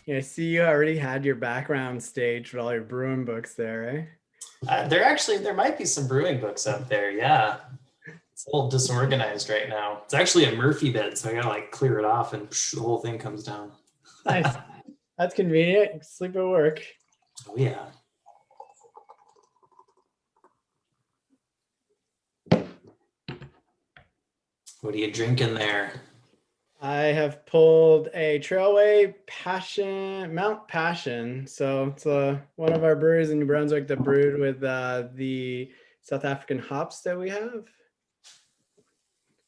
Yeah, I see you already had your background staged with all your brewing books there, There might be some brewing books up there. Yeah. It's a little disorganized right now. It's actually a Murphy bed, so I gotta like clear it off and the whole thing comes down. eh? Nice. That's convenient. Sleep at work. Oh yeah. What are you drinking there? I have pulled a Trailway Passion, Mount Passion. So it's one of our breweries in New Brunswick that brewed with the South African hops that we have.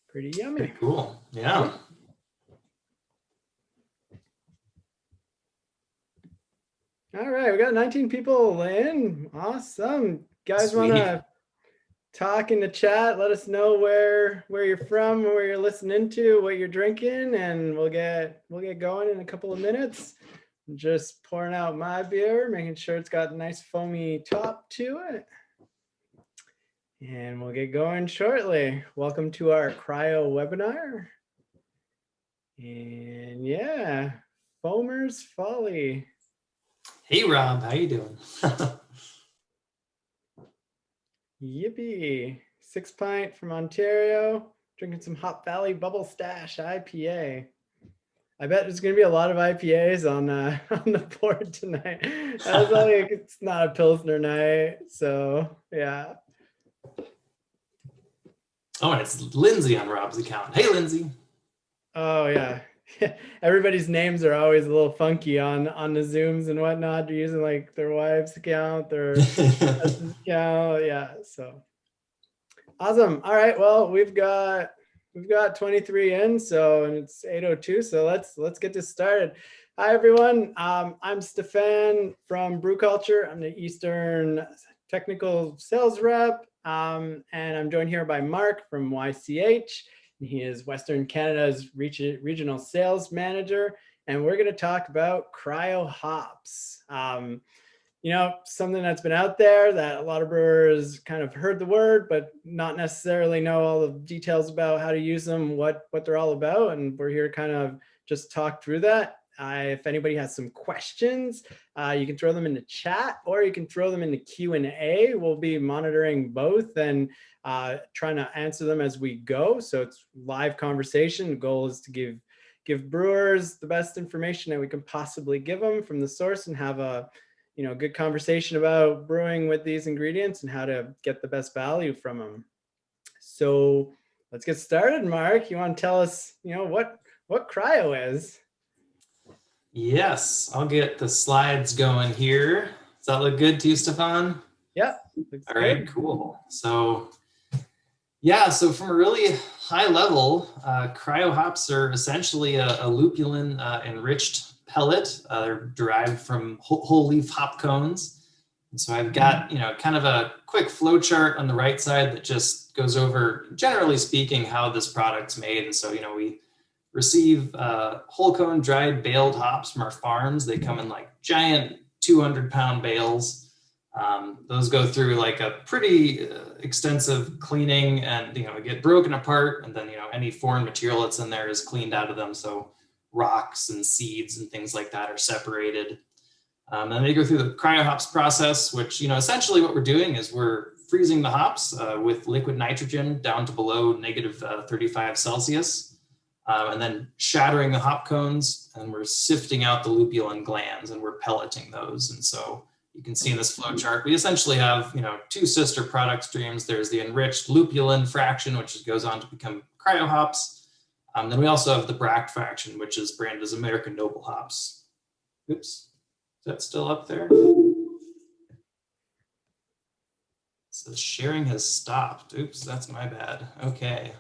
Pretty Pretty yummy. cool. Yeah. Yeah. All right, we got 19 people in. Awesome. Guys want Sweet. to talk in the chat? Let us know where you're from, where you're listening to, what you're drinking, and we'll get going in a couple of minutes. I'm just pouring out my beer, making sure it's got a nice foamy top to it. And we'll get going shortly. Welcome to our cryo webinar. And yeah, Foamer's Folly. Hey Rob, how you doing? Yippee. 6 pint from Ontario. Drinking some Hop Valley Bubble Stash IPA. I bet there's gonna be a lot of IPAs on on the board tonight. It's not a Pilsner night, so yeah. Oh, and it's Lindsay on Rob's account. Hey Lindsay. Oh yeah. Everybody's names are always a little funky on the Zooms and whatnot. They're using like their wife's account, their husband's account. Yeah. So awesome. All right. Well, we've got 23 in, so and it's 8:02. So let's get this started. Hi everyone. I'm Stefan from Brew Culture. I'm the Eastern Technical Sales Rep, and I'm joined here by Mark from YCH. He is Western Canada's regional sales manager, and we're going to talk about Cryo Hops. Something that's been out there that a lot of brewers kind of heard the word, but not necessarily know all the details about how to use them, what they're all about. And we're here to kind of just talk through that. If anybody has some questions, you can throw them in the chat or you can throw them in the Q&A. We'll be monitoring both and trying to answer them as we go. So it's live conversation. The goal is to give brewers the best information that we can possibly give them from the source and have a good conversation about brewing with these ingredients and how to get the best value from them. So let's get started. Mark, you want to tell us, what cryo is? Yes, I'll get the slides going here. Does that look good to you, Stefan? Yep, looks All right, good. cool. So yeah, so from a really high level, cryo hops are essentially a lupulin enriched pellet. They're derived from whole leaf hop cones. And so I've got, kind of a quick flow chart on the right side that just goes over, generally speaking, how this product's made. And so, we receive whole cone dried baled hops from our farms. They come in like giant 200-pound bales. Those go through like a pretty extensive cleaning and, get broken apart. And then, any foreign material that's in there is cleaned out of them. So rocks and seeds and things like that are separated. Then they go through the cryo hops process, which, essentially what we're doing is we're freezing the hops with liquid nitrogen down to below negative 35 Celsius. And then shattering the hop cones, and we're sifting out the lupulin glands and we're pelleting those. And so you can see in this flow chart, we essentially have, two sister product streams. There's the enriched lupulin fraction, which goes on to become cryo hops. Then we also have the bract fraction, which is branded as American Noble hops. Oops, is that still up there? So sharing has stopped. Oops, that's my bad. Okay.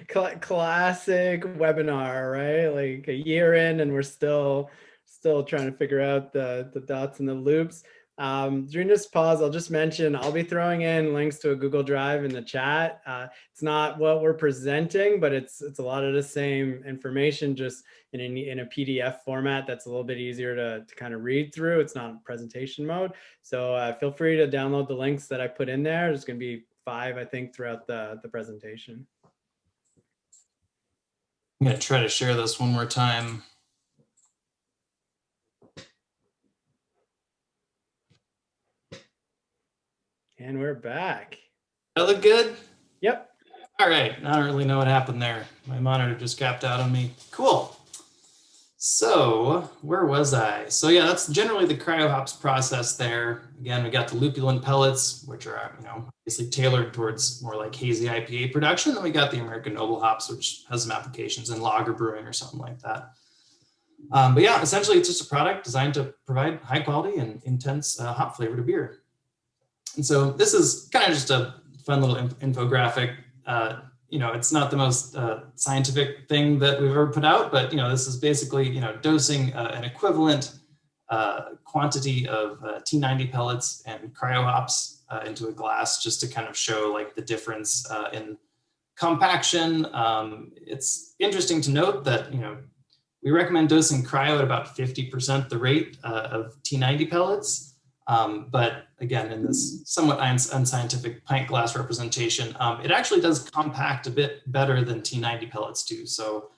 Classic webinar, right? Like a year in and we're still trying to figure out the dots and the loops. During this pause, I'll just mention I'll be throwing in links to a Google Drive in the chat. It's not what we're presenting, but it's a lot of the same information, just in a PDF format that's a little bit easier to kind of read through. It's not presentation mode. So feel free to download the links that I put in there. There's going to be 5, I think, throughout the presentation. I'm going to try to share this one more time. And we're back. That look good? Yep. All right. I don't really know what happened there. My monitor just capped out on me. Cool. So where was I? So yeah, that's generally the cryo hops process there. Again, we got the lupulin pellets, which are, obviously tailored towards more like hazy IPA production. Then we got the American Noble hops, which has some applications in lager brewing or something like that. But yeah, essentially it's just a product designed to provide high quality and intense hop flavor to beer. And so this is kind of just a fun little infographic. It's not the most scientific thing that we've ever put out, but this is basically dosing an equivalent quantity of T90 pellets and cryo hops into a glass, just to kind of show like the difference in compaction. It's interesting to note that we recommend dosing cryo at about 50% the rate of T90 pellets. But again, in this somewhat unscientific pint glass representation, it actually does compact a bit better than T90 pellets do. So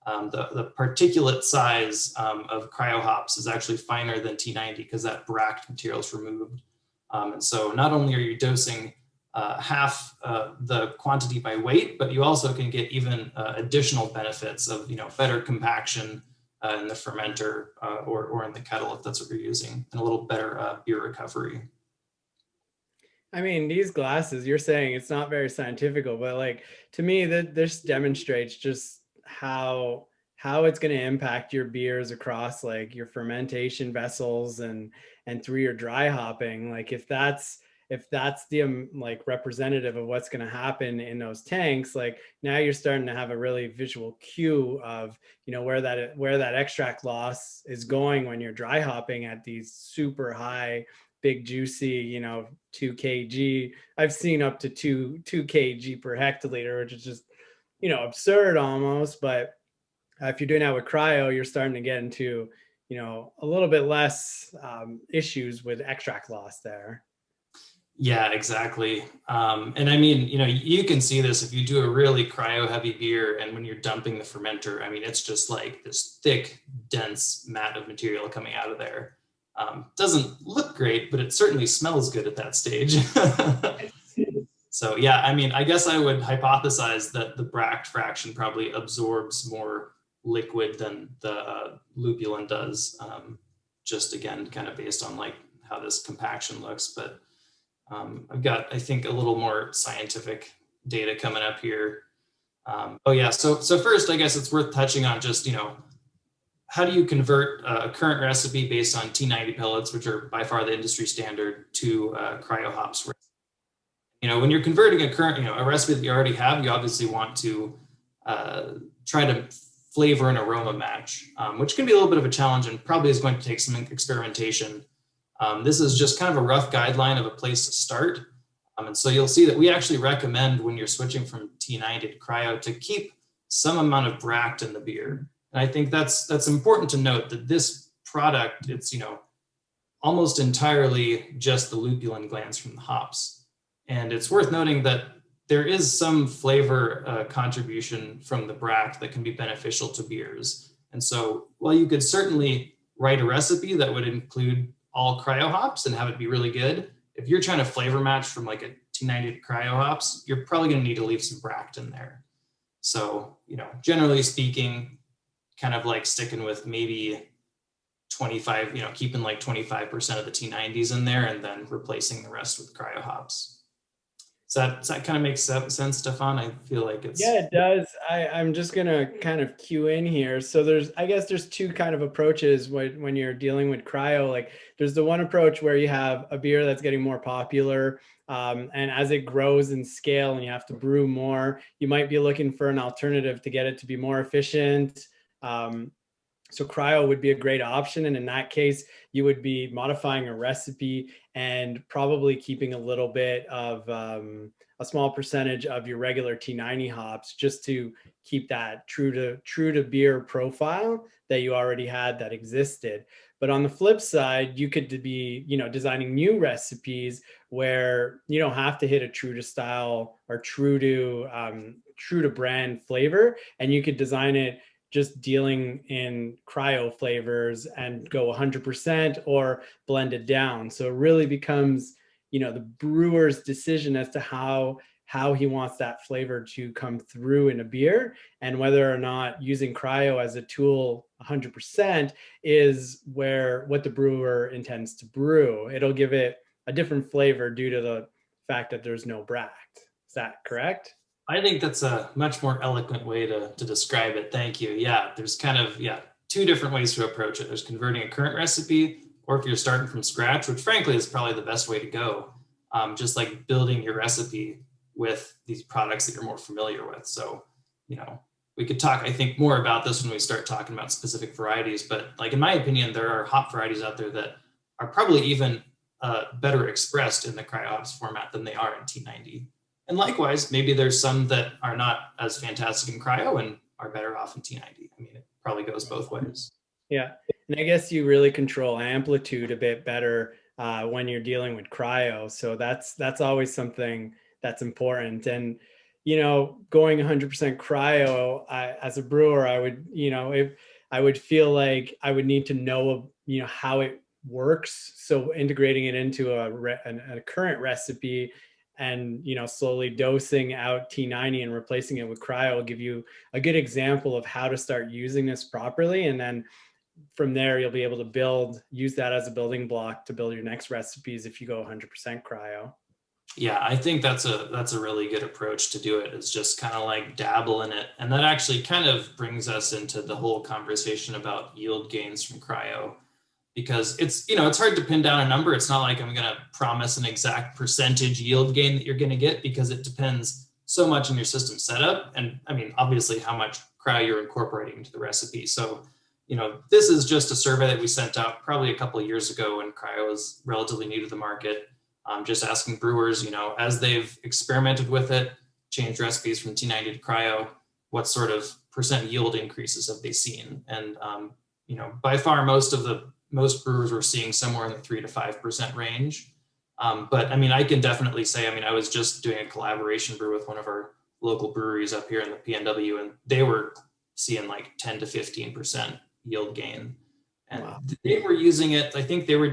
the particulate size of cryo hops is actually finer than T90 because that bract material is removed. And so not only are you dosing half the quantity by weight, but you also can get even additional benefits of better compaction in the fermenter or in the kettle, if that's what you're using, and a little better beer recovery. I mean, these glasses, you're saying it's not very scientific, but like to me, this demonstrates just how it's going to impact your beers across like your fermentation vessels and through your dry hopping. Like if that's the like representative of what's going to happen in those tanks, like now you're starting to have a really visual cue of where that extract loss is going when you're dry hopping at these super high, big juicy 2 kg. I've seen up to 2 kg per hectoliter, which is just absurd almost. But if you're doing that with cryo, you're starting to get into a little bit less issues with extract loss there. Yeah, exactly. And I mean, you can see this if you do a really cryo heavy beer, and when you're dumping the fermenter, I mean, it's just like this thick, dense mat of material coming out of there. Doesn't look great, but it certainly smells good at that stage. So yeah, I mean, I guess I would hypothesize that the bract fraction probably absorbs more liquid than the lupulin does. Just again, kind of based on like how this compaction looks, but I've got, I think, a little more scientific data coming up here. Oh yeah, so first, I guess it's worth touching on just, how do you convert a current recipe based on T90 pellets, which are by far the industry standard, to cryo hops? When you're converting a current, a recipe that you already have, you obviously want to try to flavor and aroma match, which can be a little bit of a challenge and probably is going to take some experimentation. This is just kind of a rough guideline of a place to start. And so you'll see that we actually recommend when you're switching from T90 to cryo to keep some amount of bract in the beer. And I think that's important to note that this product, it's, almost entirely just the lupulin glands from the hops. And it's worth noting that there is some flavor contribution from the bract that can be beneficial to beers. And so while you could certainly write a recipe that would include all cryo hops and have it be really good, if you're trying to flavor match from like a T90 cryo hops, you're probably going to need to leave some bract in there. So, generally speaking, kind of like sticking with maybe 25, keeping like 25% of the T90s in there and then replacing the rest with cryo hops. Does that kind of make sense, Stefan? I feel like it's... Yeah, it does. I'm just gonna kind of cue in here. So I guess there's two kind of approaches when you're dealing with cryo. Like there's the one approach where you have a beer that's getting more popular, and as it grows in scale and you have to brew more, you might be looking for an alternative to get it to be more efficient. So cryo would be a great option. And in that case, you would be modifying a recipe and probably keeping a little bit of a small percentage of your regular T90 hops just to keep that true to beer profile that you already had that existed. But on the flip side, you could be, designing new recipes where you don't have to hit a true to style or true to brand flavor, and you could design it just dealing in cryo flavors and go 100% or blend it down. So it really becomes, the brewer's decision as to how he wants that flavor to come through in a beer, and whether or not using cryo as a tool 100% is what the brewer intends to brew. It'll give it a different flavor due to the fact that there's no bract. Is that correct? I think that's a much more eloquent way to describe it. Thank you. Yeah, there's kind of, two different ways to approach it. There's converting a current recipe, or if you're starting from scratch, which frankly is probably the best way to go, just like building your recipe with these products that you're more familiar with. So, we could talk, I think, more about this when we start talking about specific varieties, but like, in my opinion, there are hop varieties out there that are probably even better expressed in the Cryo Hops format than they are in T90. And likewise, maybe there's some that are not as fantastic in cryo and are better off in T90. I mean, it probably goes both ways. Yeah. And I guess you really control amplitude a bit better when you're dealing with cryo. So that's always something that's important. And, going 100% cryo, as a brewer, I would, if I would feel like I would need to know, how it works. So integrating it into a current recipe, and slowly dosing out T90 and replacing it with cryo will give you a good example of how to start using this properly. And then from there, you'll be able to use that as a building block to build your next recipes if you go 100% cryo. Yeah, I think that's a really good approach to do it. It's just kind of like dabble in it. And that actually kind of brings us into the whole conversation about yield gains from cryo, because it's hard to pin down a number. It's not like I'm going to promise an exact percentage yield gain that you're going to get, because it depends so much on your system setup. And I mean, obviously how much cryo you're incorporating into the recipe. So, this is just a survey that we sent out probably a couple of years ago when cryo was relatively new to the market. Just asking brewers, as they've experimented with it, changed recipes from T90 to cryo, what sort of percent yield increases have they seen? And, by far most brewers were seeing somewhere in the 3 to 5% range. But I mean, I can definitely say, I was just doing a collaboration brew with one of our local breweries up here in the PNW, and they were seeing like 10 to 15% yield gain. And wow. They were using it, I think they were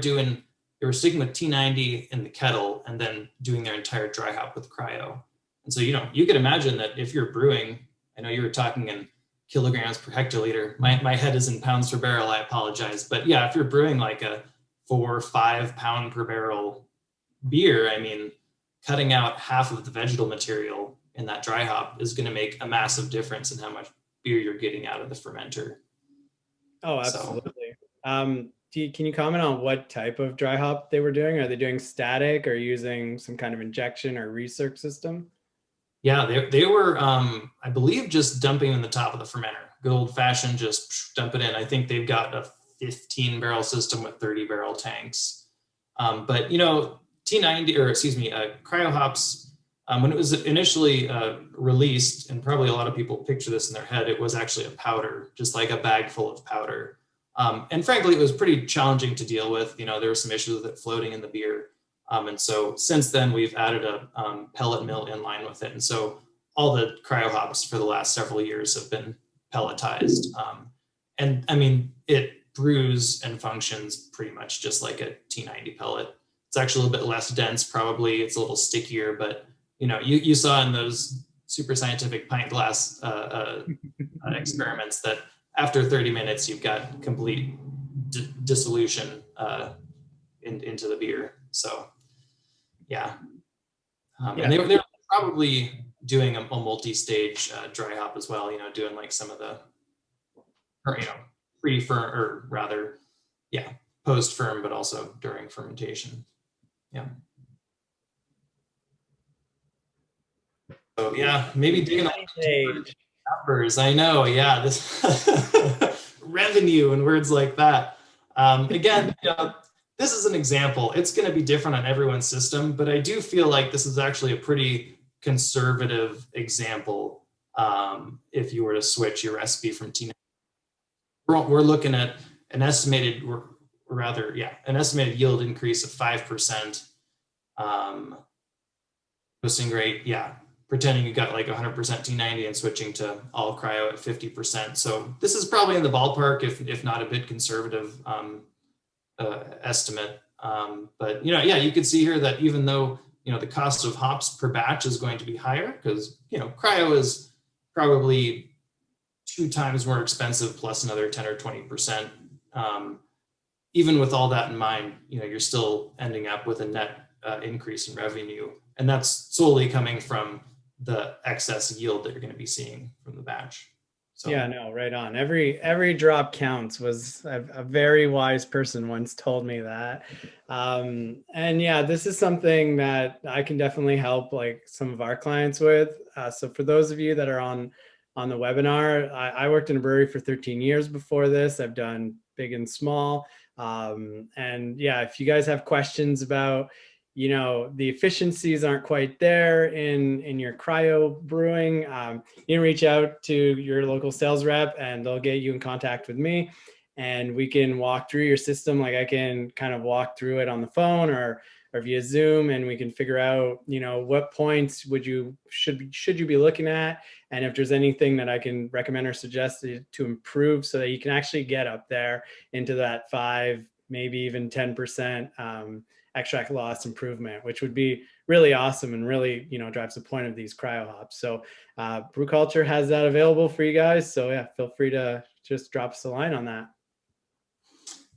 sticking with T90 in the kettle and then doing their entire dry hop with cryo. And so, you could imagine that if you're brewing, I know you were talking in kilograms per hectoliter. My head is in pounds per barrel. I apologize. But yeah, if you're brewing like a 4 or 5 pound per barrel beer, I mean, cutting out half of the vegetal material in that dry hop is going to make a massive difference in how much beer you're getting out of the fermenter. Oh, absolutely. So, can you comment on what type of dry hop they were doing? Are they doing static or using some kind of injection or recirc system? Yeah, they were, I believe, just dumping in the top of the fermenter. Good old fashioned, just dump it in. I think they've got a 15 barrel system with 30 barrel tanks. But, T90, or excuse me, Cryo Hops, when it was initially released, and probably a lot of people picture this in their head, it was actually a powder, just like a bag full of powder. And frankly, it was pretty challenging to deal with. There were some issues with it floating in the beer. And so since then, we've added a pellet mill in line with it. And so all the cryo hops for the last several years have been pelletized. And I mean, it brews and functions pretty much just like a T90 pellet. It's actually a little bit less dense, probably. It's a little stickier, but you saw in those super scientific pint glass experiments that after 30 minutes, you've got complete dissolution into the beer. So, yeah. And they were probably doing a multi-stage dry hop as well, doing like some of the, pre-firm, or rather, post-firm, but also during fermentation. Yeah. So, maybe digging numbers. I know, this revenue and words like that. Again, this is an example. It's going to be different on everyone's system, but I do feel like this is actually a pretty conservative example. If you were to switch your recipe from T90, we're looking at an estimated yield increase of 5%. Roasting rate, pretending you got like 100% T90 and switching to all cryo at 50%. So this is probably in the ballpark, if not a bit conservative estimate. But yeah, you can see here that even though the cost of hops per batch is going to be higher because cryo is probably 2 times more expensive plus another 10 or 20%. Even with all that in mind, you're still ending up with a net increase in revenue, and that's solely coming from the excess yield that you're going to be seeing from the batch. So yeah, no, right on. Every drop counts was a very wise person once told me that. And yeah, this is something that I can definitely help like some of our clients with. So for those of you that are on the webinar, I worked in a brewery for 13 years before this. I've done big and small. And yeah, if you guys have questions about the efficiencies aren't quite there in your cryo brewing, you can reach out to your local sales rep and they'll get you in contact with me and we can walk through your system. Like I can kind of walk through it on the phone or via Zoom, and we can figure out what points should you be looking at, and if there's anything that I can recommend or suggest to improve so that you can actually get up there into that 5, maybe even 10% extract loss improvement, which would be really awesome and really, drives the point of these cryo hops. So Brew Culture has that available for you guys. So yeah, feel free to just drop us a line on that.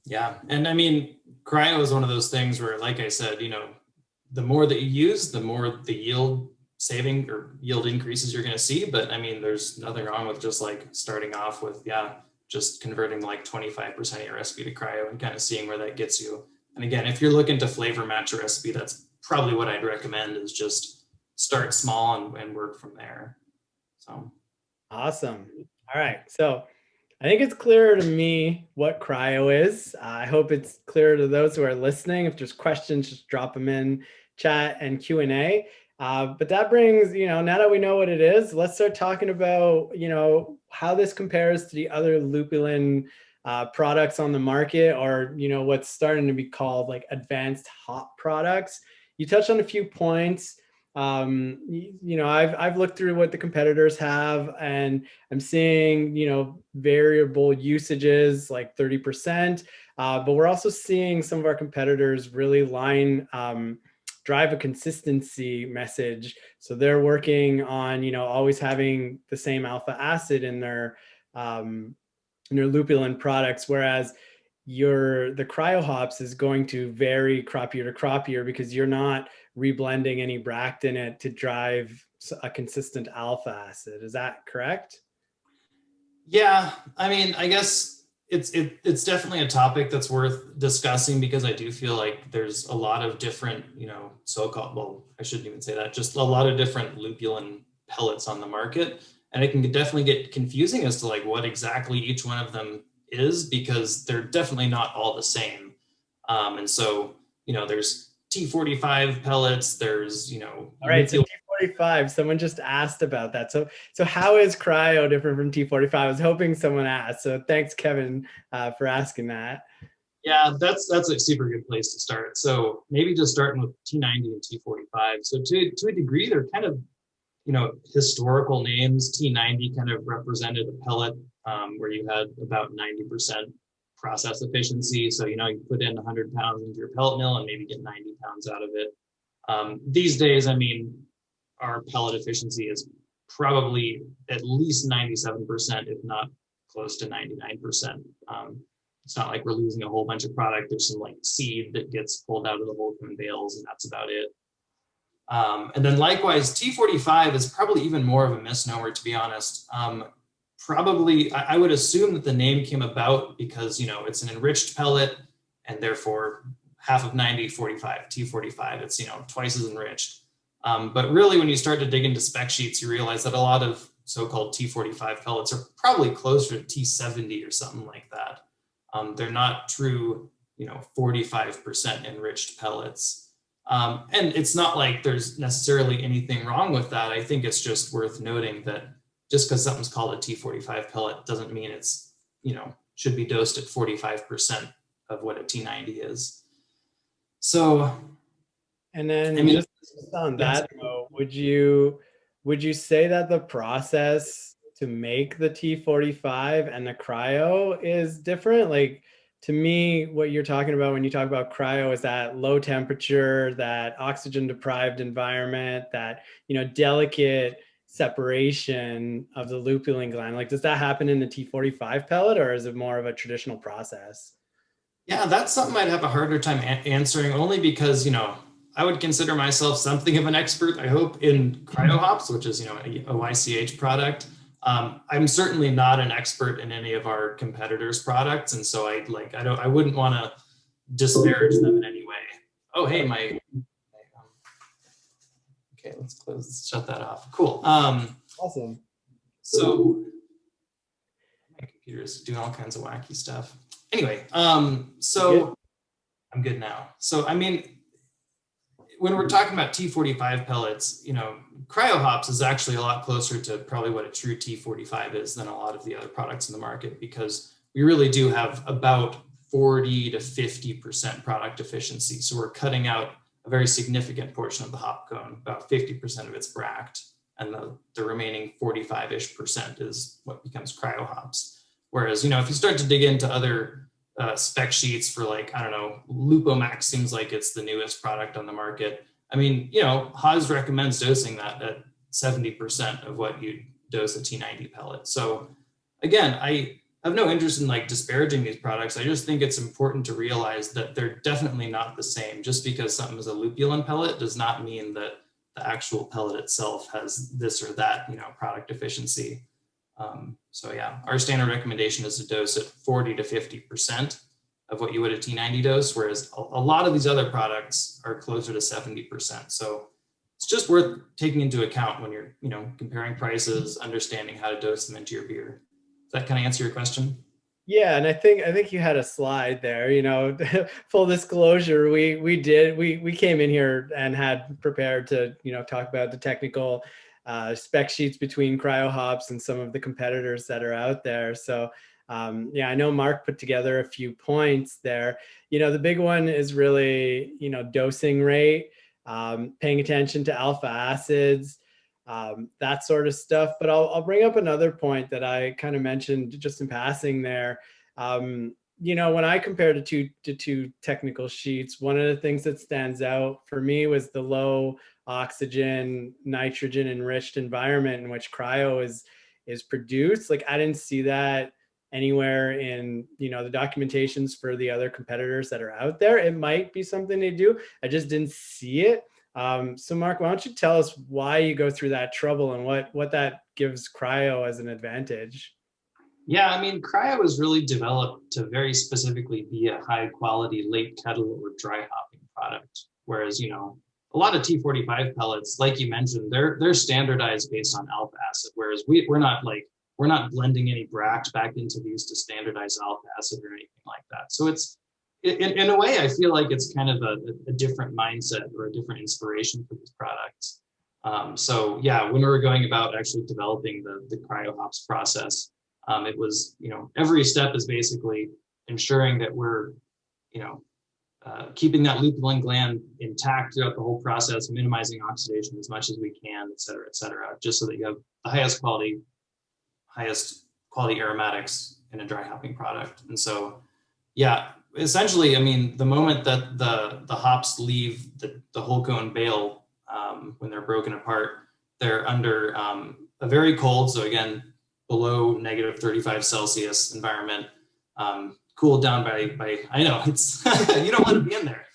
Yeah. And I mean, cryo is one of those things where, like I said, the more that you use, the more the yield saving or yield increases you're going to see. But I mean, there's nothing wrong with just like starting off with, just converting like 25% of your recipe to cryo and kind of seeing where that gets you. And again, if you're looking to flavor match a recipe, that's probably what I'd recommend, is just start small and work from there. So awesome. All right. So I think it's clear to me what cryo is. I hope it's clear to those who are listening. If there's questions, just drop them in chat and Q&A. But that brings, now that we know what it is, let's start talking about, how this compares to the other lupulin products on the market, or, what's starting to be called like advanced hop products. You touched on a few points. I've looked through what the competitors have, and I'm seeing, variable usages like 30%. But we're also seeing some of our competitors really drive a consistency message. So they're working on, always having the same alpha acid in their lupulin products, whereas the cryo hops is going to vary crop year to crop year because you're not reblending any bract in it to drive a consistent alpha acid. Is that correct? yeah, I mean, I guess it's definitely a topic that's worth discussing, because I do feel like there's a lot of different, so-called, well, I shouldn't even say that, just a lot of different lupulin pellets on the market. And it can definitely get confusing as to like what exactly each one of them is, because they're definitely not all the same. And so, there's T45 pellets, there's, all right, so T45, someone just asked about that. So how is cryo different from T45? I was hoping someone asked. So thanks, Kevin, for asking that. Yeah, that's a super good place to start. So maybe just starting with T90 and T45. So to a degree, they're kind of, historical names. T90 kind of represented a pellet where you had about 90% process efficiency. So, you put in 100 pounds into your pellet mill and maybe get 90 pounds out of it. These days, I mean, our pellet efficiency is probably at least 97%, if not close to 99%. It's not like we're losing a whole bunch of product. There's some like seed that gets pulled out of the Holcomb bales, and that's about it. And then likewise, T45 is probably even more of a misnomer, to be honest. Probably, I would assume that the name came about because, it's an enriched pellet, and therefore half of 90, 45, T45, it's, twice as enriched. But really, when you start to dig into spec sheets, you realize that a lot of so-called T45 pellets are probably closer to T70 or something like that. They're not true, 45% enriched pellets. And it's not like there's necessarily anything wrong with that. I think it's just worth noting that just because something's called a T45 pellet doesn't mean it's, should be dosed at 45% of what a T90 is. So, and then, I mean, just on that note, would you say that the process to make the T45 and the cryo is different? Like, to me, what you're talking about when you talk about cryo is that low temperature, that oxygen deprived environment, that, delicate separation of the lupulin gland. Like, does that happen in the T45 pellet, or is it more of a traditional process? Yeah, that's something I'd have a harder time answering, only because, I would consider myself something of an expert, I hope, in cryo hops, which is, a YCH product. I'm certainly not an expert in any of our competitors' products, and so I wouldn't want to disparage them in any way. Oh, hey, okay, let's shut that off. Cool. Awesome. So my computer is doing all kinds of wacky stuff. Anyway, so I'm good now. So, I mean, when we're talking about T45 pellets, Cryo Hops is actually a lot closer to probably what a true T45 is than a lot of the other products in the market, because we really do have about 40 to 50% product efficiency. So we're cutting out a very significant portion of the hop cone, about 50% of its bract, and the remaining 45-ish% is what becomes Cryo Hops. Whereas, if you start to dig into other spec sheets for, like, I don't know, Lupomax seems like it's the newest product on the market. I mean, Haas recommends dosing that at 70% of what you dose a T90 pellet. So again, I have no interest in like disparaging these products. I just think it's important to realize that they're definitely not the same. Just because something is a lupulin pellet does not mean that the actual pellet itself has this or that, product efficiency. So yeah, our standard recommendation is to dose at 40 to 50% of what you would a T90 dose, whereas a lot of these other products are closer to 70%. So it's just worth taking into account when you're, comparing prices, understanding how to dose them into your beer. Does that kind of answer your question? Yeah, and I think you had a slide there. Full disclosure, we came in here and had prepared to talk about the technical spec sheets between Cryo Hops and some of the competitors that are out there. So yeah, I know Mark put together a few points there. The big one is really dosing rate, paying attention to alpha acids, that sort of stuff. But I'll bring up another point that I kind of mentioned just in passing there. When I compared the two technical sheets, one of the things that stands out for me was the low oxygen, nitrogen enriched environment in which cryo is produced. Like, I didn't see that anywhere in the documentations for the other competitors that are out there. It might be something they do. I just didn't see it. So Mark, why don't you tell us why you go through that trouble and what that gives cryo as an advantage? Yeah, I mean, cryo was really developed to very specifically be a high quality late kettle or dry hopping product. Whereas, a lot of T45 pellets, like you mentioned, they're standardized based on alpha acid. Whereas we're not blending any bract back into these to standardize alpha acid or anything like that. So it's, in a way, I feel like it's kind of a different mindset or a different inspiration for these products. So yeah, when we were going about actually developing the Cryo Hops process, it was, every step is basically ensuring that we're, keeping that lupulin gland intact throughout the whole process, minimizing oxidation as much as we can, et cetera, just so that you have the highest quality aromatics in a dry hopping product. And so, yeah, essentially, I mean, the moment that the hops leave the whole cone bale, when they're broken apart, they're under a very cold, so again, below negative 35 Celsius environment, cooled down by I know it's you don't want to be in there.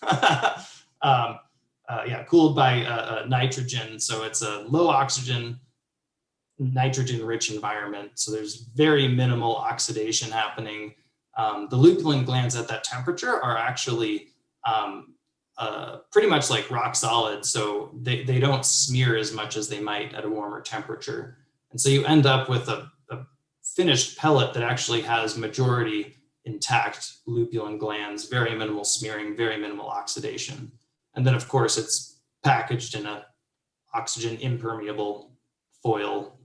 Yeah, cooled by nitrogen, so it's a low oxygen, nitrogen rich environment. So there's very minimal oxidation happening. The lupulin glands at that temperature are actually pretty much like rock solid, so they don't smear as much as they might at a warmer temperature. And so you end up with a finished pellet that actually has majority intact lupulin glands, very minimal smearing, very minimal oxidation. And then of course it's packaged in a oxygen impermeable foil,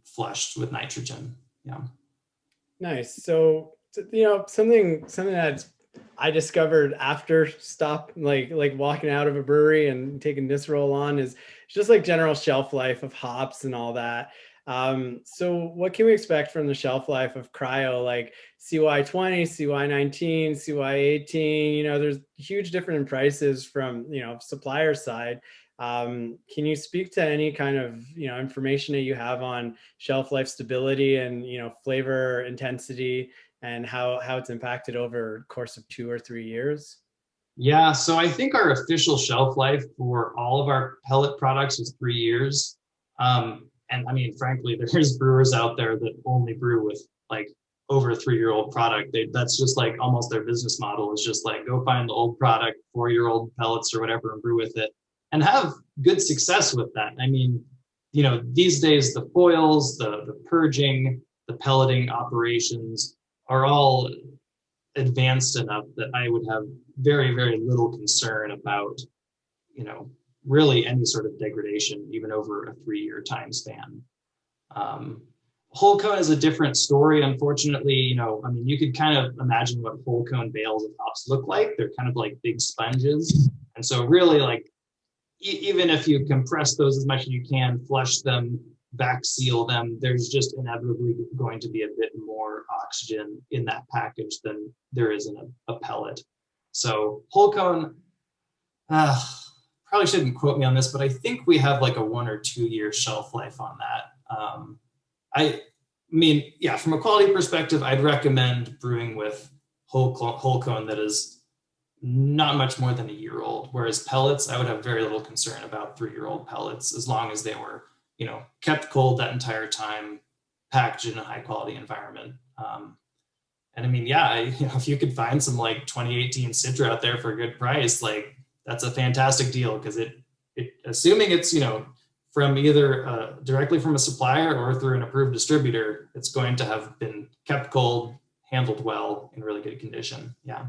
flushed with nitrogen. Yeah. Nice. So something that I discovered after like walking out of a brewery and taking this roll on is just like general shelf life of hops and all that. So what can we expect from the shelf life of cryo, like CY20, CY19, CY18? You know, there's huge different in prices from, you know, supplier side. Can you speak to any kind of, you know, information that you have on shelf life stability and, you know, flavor intensity and how it's impacted over the course of 2 or 3 years? Yeah, so I think our official shelf life for all of our pellet products is 3 years. And I mean, frankly, there's brewers out there that only brew with like over a 3-year-old product. That's just like almost their business model is just like go find the old product, 4-year-old pellets or whatever, and brew with it and have good success with that. I mean, you know, these days the foils, the purging, the pelleting operations are all advanced enough that I would have very, very little concern about, you know, really any sort of degradation, even over a 3-year time span. Whole cone is a different story. Unfortunately, you know, I mean, you could kind of imagine what whole cone bales of hops look like. They're kind of like big sponges. And so really like, even if you compress those as much as you can, flush them, back seal them, there's just inevitably going to be a bit more oxygen in that package than there is in a pellet. So whole cone, probably shouldn't quote me on this, but I think we have like a 1 or 2 year shelf life on that. I mean, yeah, from a quality perspective, I'd recommend brewing with whole cone that is not much more than a year old. Whereas pellets, I would have very little concern about 3-year-old pellets as long as they were, you know, kept cold that entire time, packaged in a high quality environment. And I mean, yeah, you know, if you could find some like 2018 Citra out there for a good price, like that's a fantastic deal because it assuming it's, you know, from either directly from a supplier or through an approved distributor, it's going to have been kept cold, handled well, in really good condition. Yeah.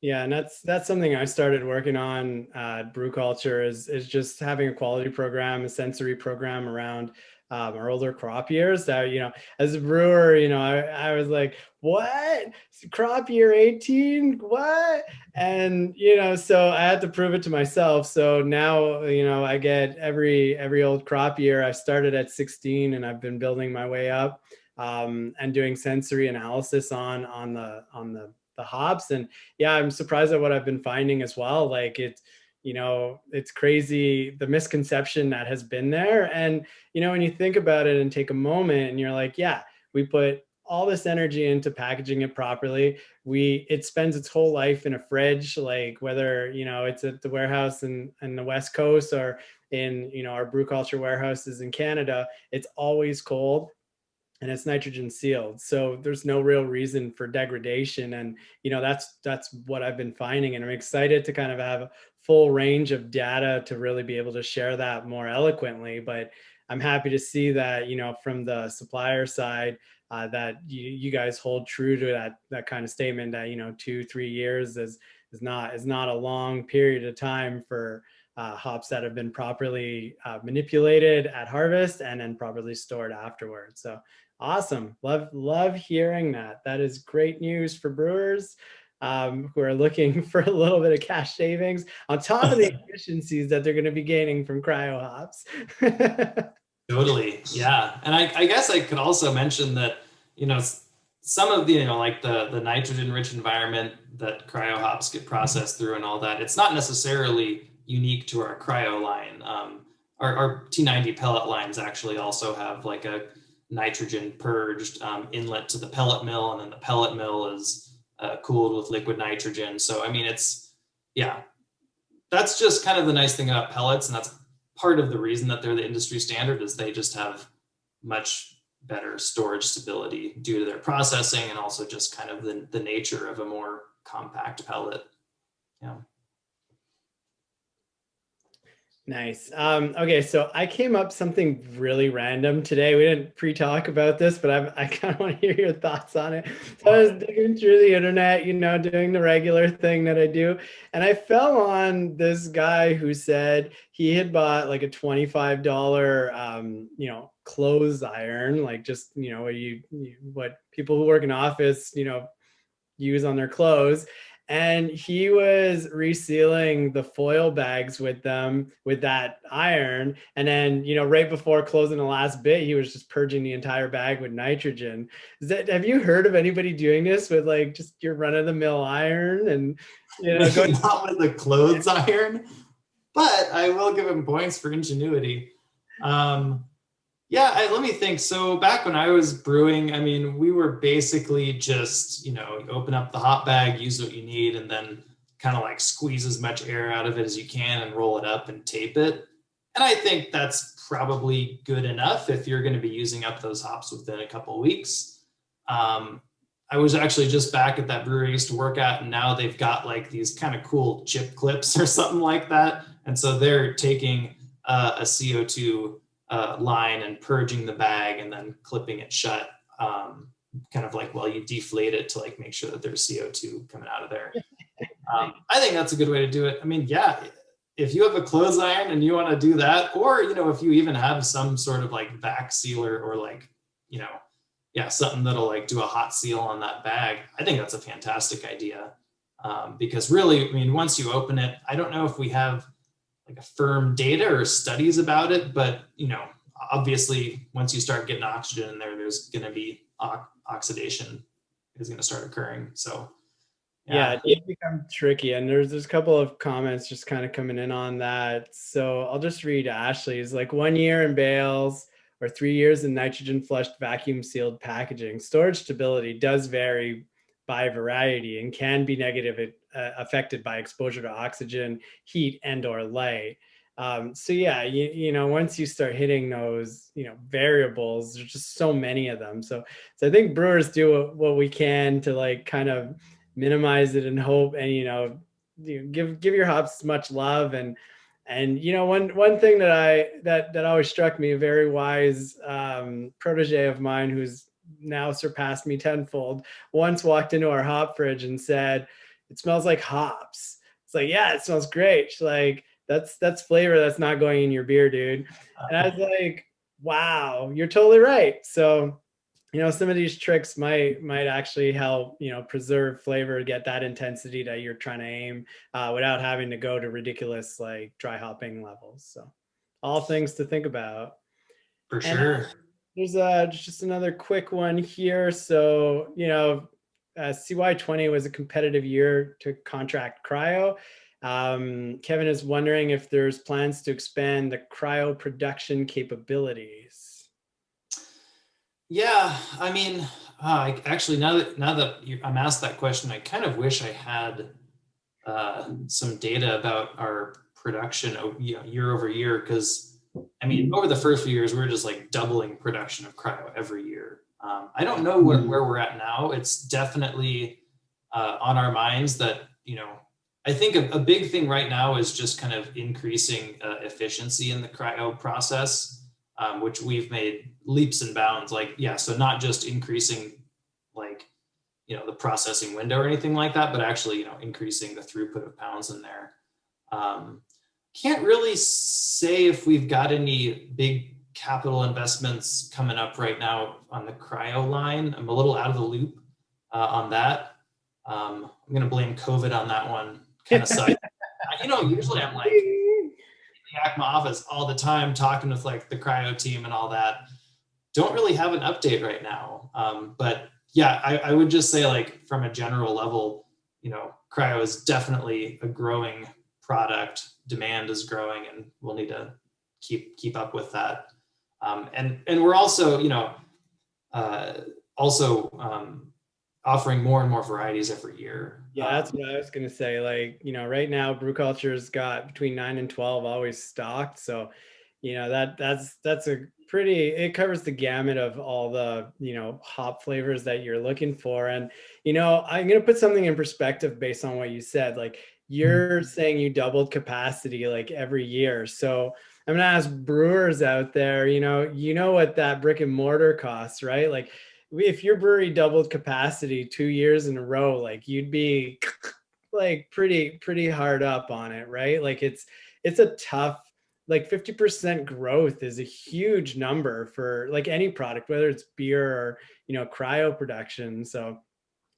Yeah, and that's something I started working on Brew Culture is just having a quality program, a sensory program around our older crop years. That, you know, as a brewer, you know, I was like, what? Crop year 18? What? And you know, so I had to prove it to myself. So now, you know, I get every old crop year. I started at 16 and I've been building my way up and doing sensory analysis on the hops. And yeah, I'm surprised at what I've been finding as well. Like it's, you know, it's crazy the misconception that has been there. And, you know, when you think about it and take a moment and you're like, yeah, we put all this energy into packaging it properly. It spends its whole life in a fridge, like whether, you know, it's at the warehouse in the West Coast or in, you know, our brew culture warehouses in Canada, it's always cold and it's nitrogen sealed, so there's no real reason for degradation. And you know, that's what I've been finding, and I'm excited to kind of have a full range of data to really be able to share that more eloquently. But I'm happy to see that, you know, from the supplier side, that you guys hold true to that kind of statement that, you know, 2-3 years is not a long period of time for hops that have been properly manipulated at harvest and then properly stored afterwards. So awesome. Love hearing that. That is great news for brewers who are looking for a little bit of cash savings on top of the efficiencies that they're going to be gaining from cryo hops. Totally. Yeah. And I guess I could also mention that, you know, some of the, you know, like the nitrogen rich environment that cryo hops get processed through and all that, it's not necessarily unique to our cryo line. Our T90 pellet lines actually also have like a nitrogen purged inlet to the pellet mill, and then the pellet mill is cooled with liquid nitrogen. So, I mean, yeah, that's just kind of the nice thing about pellets. And that's part of the reason that they're the industry standard is they just have much better storage stability due to their processing and also just kind of the nature of a more compact pellet. Yeah. Nice. Okay, so I came up something really random today. We didn't pre-talk about this, but I kind of want to hear your thoughts on it. So I was digging through the internet, you know, doing the regular thing that I do, and I fell on this guy who said he had bought like a $25, you know, clothes iron, like just, you know, what people who work in office, you know, use on their clothes. and he was resealing the foil bags with them with that iron. And then, right before closing the last bit, he was just purging the entire bag with nitrogen. Have you heard of anybody doing this with like just your run of the mill iron and, Maybe not with the clothes iron, but I will give him points for ingenuity. Yeah, let me think. So back when I was brewing, I mean, we were basically just, you open up the hop bag, use what you need, and then kind of like squeeze as much air out of it as you can and roll it up and tape it. And I think that's probably good enough if you're going to be using up those hops within a couple of weeks. I was actually just back at that brewery I used to work at, and now they've got like these kind of cool chip clips or something like that. And so they're taking a CO2 line and purging the bag and then clipping it shut, kind of like while you deflate it to like make sure that there's CO2 coming out of there. I think that's a good way to do it. I mean, yeah, if you have a clothes iron and you want to do that, or if you even have some sort of like vac sealer or like something that'll like do a hot seal on that bag, I think that's a fantastic idea. Because really, I mean, once you open it, I don't know if we have like a firm data or studies about it, but obviously once you start getting oxygen in there, there's going to be oxidation is going to start occurring. So yeah, it did become tricky, and there's a couple of comments just kind of coming in on that. So I'll just read Ashley's. Like 1 year in bales or 3 years in nitrogen flushed vacuum sealed packaging. Storage stability does vary by variety and can be negative affected by exposure to oxygen, heat, and or light. So yeah, once you start hitting those, variables, there's just so many of them. So I think brewers do what we can to like kind of minimize it and hope, and give your hops as much love. And one thing that always struck me, a very wise protege of mine who's now surpassed me tenfold, once walked into our hop fridge and said, "It smells like hops." It's like, yeah, it smells great. She's like, that's flavor that's not going in your beer, dude. And I was like, wow, you're totally right. So some of these tricks might actually help preserve flavor, get that intensity that you're trying to aim, without having to go to ridiculous like dry hopping levels. So all things to think about. for And sure. there's just another quick one here. So CY20 was a competitive year to contract cryo. Kevin is wondering if there's plans to expand the cryo production capabilities. Yeah, I mean, actually, now that I'm asked that question, I kind of wish I had some data about our production year over year, because I mean, over the first few years, we were just like doubling production of cryo every year. I don't know where we're at now. It's definitely on our minds that, I think a big thing right now is just kind of increasing efficiency in the cryo process, which we've made leaps and bounds. Like, yeah, so not just increasing like, the processing window or anything like that, but actually, increasing the throughput of pounds in there. Can't really say if we've got any big capital investments coming up right now on the cryo line. I'm a little out of the loop on that. I'm going to blame COVID on that one. Kind of sucks. Usually I'm like in the Yakima office all the time talking with like the cryo team and all that. Don't really have an update right now. But yeah, I would just say like from a general level, cryo is definitely a growing product. Demand is growing, and we'll need to keep up with that. And we're also, offering more and more varieties every year. Yeah, that's what I was gonna say. Like, right now brew culture's got between 9 and 12 always stocked. So, that's a pretty, it covers the gamut of all the, hop flavors that you're looking for. And, I'm gonna put something in perspective based on what you said. Like, you're saying you doubled capacity like every year. So I'm gonna ask brewers out there, what that brick and mortar costs, right? Like, if your brewery doubled capacity 2 years in a row, like you'd be like pretty hard up on it, right? Like it's a tough, like 50% growth is a huge number for like any product, whether it's beer or cryo production. So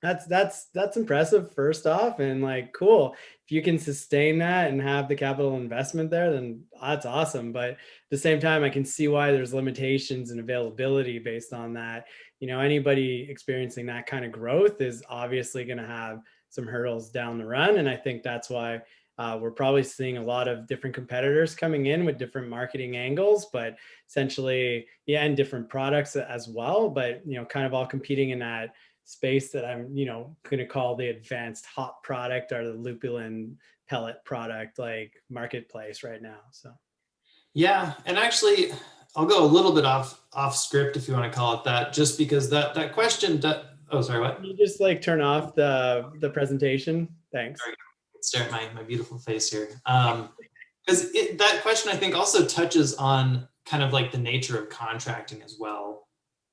That's impressive first off, and like cool. If you can sustain that and have the capital investment there, then that's awesome. But at the same time, I can see why there's limitations and availability based on that. You know, anybody experiencing that kind of growth is obviously going to have some hurdles down the run, and I think that's why we're probably seeing a lot of different competitors coming in with different marketing angles, but essentially, yeah, and different products as well. But you know, kind of all competing in that space that I'm, you know, going to call the advanced hop product or the lupulin pellet product like marketplace right now. So Yeah, and actually, I'll go a little bit off script if you want to call it that, just because that question. Oh, sorry, what? can you just like turn off the presentation? Thanks. Sorry, stare at my beautiful face here. Because that question I think also touches on kind of like the nature of contracting as well.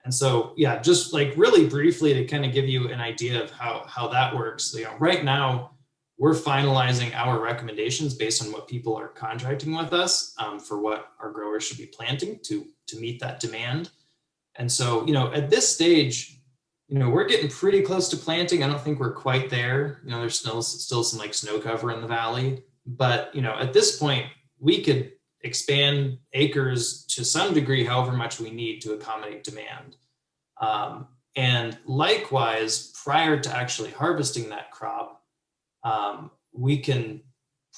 And so, yeah, just like really briefly to kind of give you an idea of how that works. You know, right now we're finalizing our recommendations based on what people are contracting with us for what our growers should be planting to meet that demand. And so, you know, at this stage, you know, we're getting pretty close to planting. I don't think we're quite there. You know, there's still some like snow cover in the valley, but you know, at this point, we could expand acres to some degree, however much we need to accommodate demand. And likewise, prior to actually harvesting that crop, we can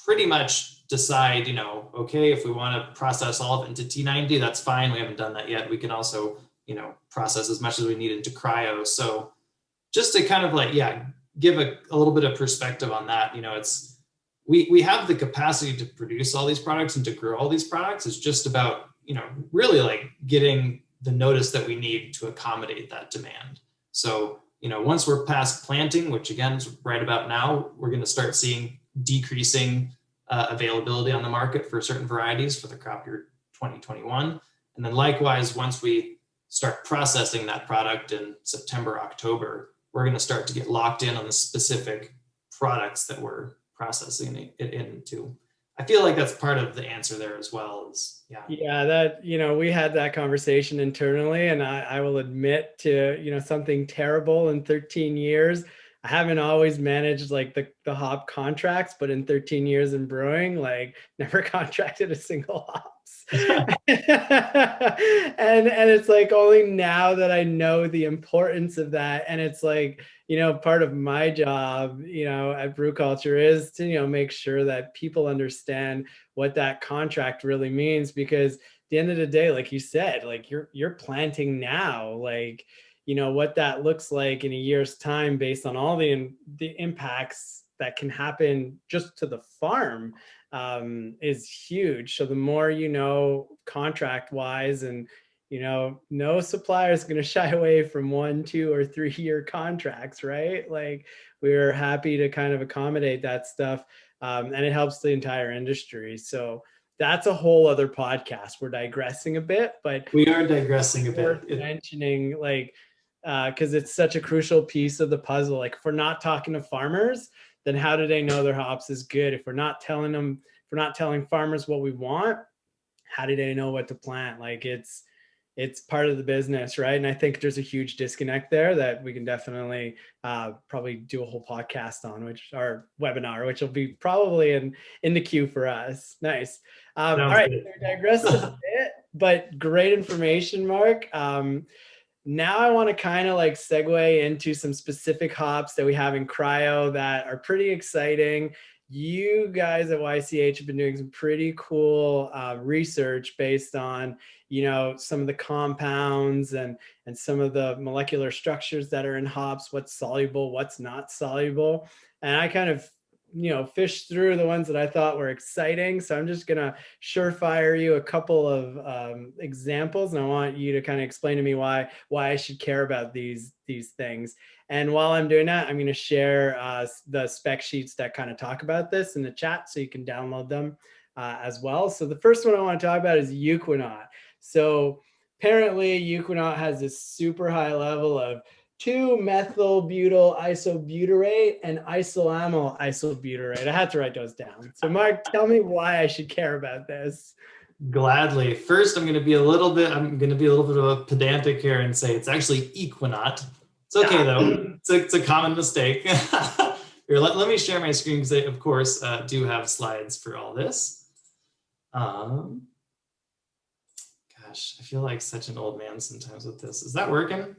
pretty much decide, you know, okay, if we want to process all of it into T90, that's fine. We haven't done that yet. We can also, you know, process as much as we need into cryo. So just to kind of like, yeah, give a little bit of perspective on that, you know, it's, we have the capacity to produce all these products and to grow all these products. It's just about, you know, really like getting the notice that we need to accommodate that demand. So, you know, once we're past planting, which again is right about now, we're going to start seeing decreasing availability on the market for certain varieties for the crop year 2021. And then likewise, once we start processing that product in September, October, we're going to start to get locked in on the specific products that we're processing it into. I feel like that's part of the answer there as well. Is Yeah, that, you know, we had that conversation internally, and I will admit to, you know, something terrible in 13 years. I haven't always managed like the hop contracts, but in 13 years in brewing, like never contracted a single hops. And it's like only now that I know the importance of that. And it's like, you know, part of my job, you know, at Brew Culture is to, you know, make sure that people understand what that contract really means, because at the end of the day, like you said, like you're planting now, like, you know, what that looks like in a year's time based on all the impacts that can happen just to the farm is huge. So the more, you know, contract wise, and you know, no supplier is going to shy away from 1, 2, or 3 year contracts, right? Like we're happy to kind of accommodate that stuff, and it helps the entire industry. So that's a whole other podcast. We're digressing a bit, but we are digressing a worth bit. mentioning, like, because it's such a crucial piece of the puzzle. Like if we're not talking to farmers, then how do they know their hops is good? If we're not telling them, if we're not telling farmers what we want, how do they know what to plant? Like it's part of the business, right? And I think there's a huge disconnect there that we can definitely probably do a whole podcast on, which our webinar, which will be probably in the queue for us. Nice. All right, so we digressed a bit, but great information, Mark. Now I want to kind of like segue into some specific hops that we have in cryo that are pretty exciting. You guys at YCH have been doing some pretty cool research based on, you know, some of the compounds and some of the molecular structures that are in hops, what's soluble, what's not soluble. And I kind of, you know, fished through the ones that I thought were exciting. So I'm just going to surefire you a couple of examples, and I want you to kind of explain to me why I should care about these things. And while I'm doing that, I'm going to share the spec sheets that kind of talk about this in the chat, so you can download them as well. So the first one I want to talk about is Euquinaut. So apparently Euquinaut has this super high level of 2-methyl-butyl isobutyrate and isoamyl isobutyrate. I had to write those down. So Mark, tell me why I should care about this. Gladly. First, I'm going to be a little bit of a pedantic here and say it's actually Equinaut. It's okay though. It's a common mistake. Here, let me share my screen because I, of course, do have slides for all this. Gosh, I feel like such an old man sometimes with this. Is that working?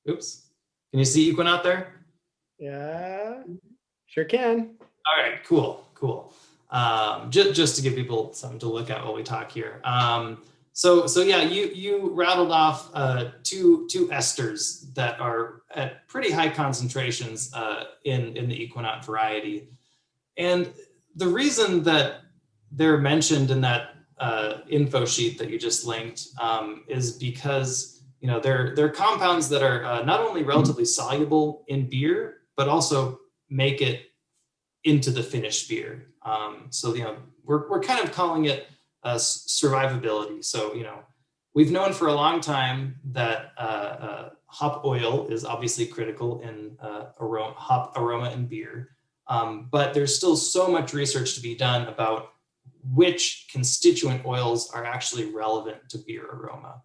Oops. Can you see Equinox there? Yeah, sure can. All right, cool. Just to give people something to look at while we talk here. So yeah, you rattled off two esters that are at pretty high concentrations in the Equinox variety, and the reason that they're mentioned in that info sheet that you just linked is because they're compounds that are not only relatively soluble in beer, but also make it into the finished beer. So we're kind of calling it survivability. So we've known for a long time that hop oil is obviously critical in hop aroma in beer, but there's still so much research to be done about which constituent oils are actually relevant to beer aroma.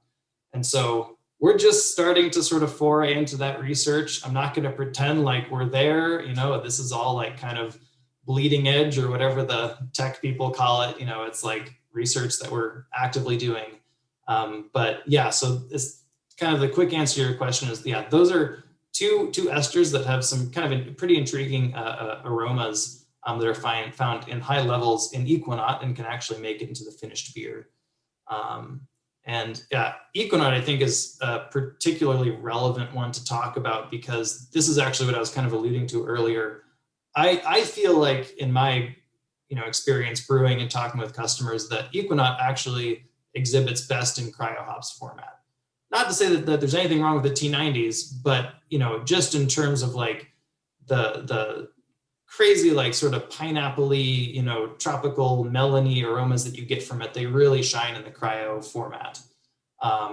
And so we're just starting to sort of foray into that research. I'm not going to pretend like we're there, this is all like kind of bleeding edge or whatever the tech people call it. It's like research that we're actively doing. But yeah, so it's kind of the quick answer to your question is, yeah, those are two esters that have some kind of pretty intriguing aromas that are found in high levels in Equinox and can actually make it into the finished beer. And yeah, Equinox, I think, is a particularly relevant one to talk about because this is actually what I was kind of alluding to earlier. I feel like in my experience brewing and talking with customers that Equinox actually exhibits best in cryo hops format. Not to say that there's anything wrong with the T90s, but just in terms of like the crazy like sort of pineapple-y, tropical melony aromas that you get from it, they really shine in the cryo format.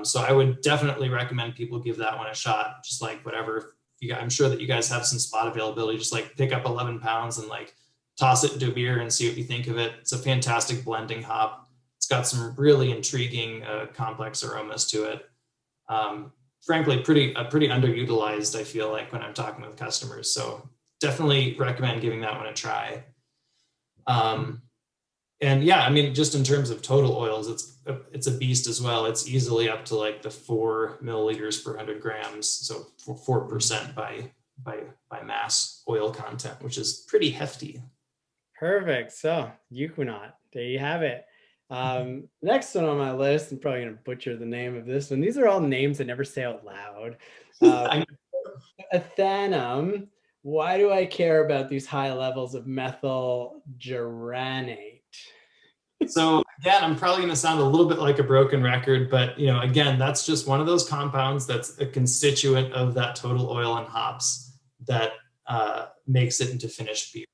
So I would definitely recommend people give that one a shot. Just like whatever. I'm sure that you guys have some spot availability. Just like pick up 11 pounds and like toss it into a beer and see what you think of it. It's a fantastic blending hop. It's got some really intriguing, complex aromas to it. Frankly, pretty underutilized, I feel like, when I'm talking with customers. So definitely recommend giving that one a try. And yeah, I mean, just in terms of total oils, it's a beast as well. It's easily up to like the 4 milliliters per 100 grams, so 4% by mass oil content, which is pretty hefty. Perfect. So Equinox, there you have it. Next one on my list, I'm probably going to butcher the name of this one. These are all names I never say out loud. Ethanum. Why do I care about these high levels of methyl geranate? So again, I'm probably going to sound a little bit like a broken record, but again, that's just one of those compounds that's a constituent of that total oil and hops that makes it into finished beer.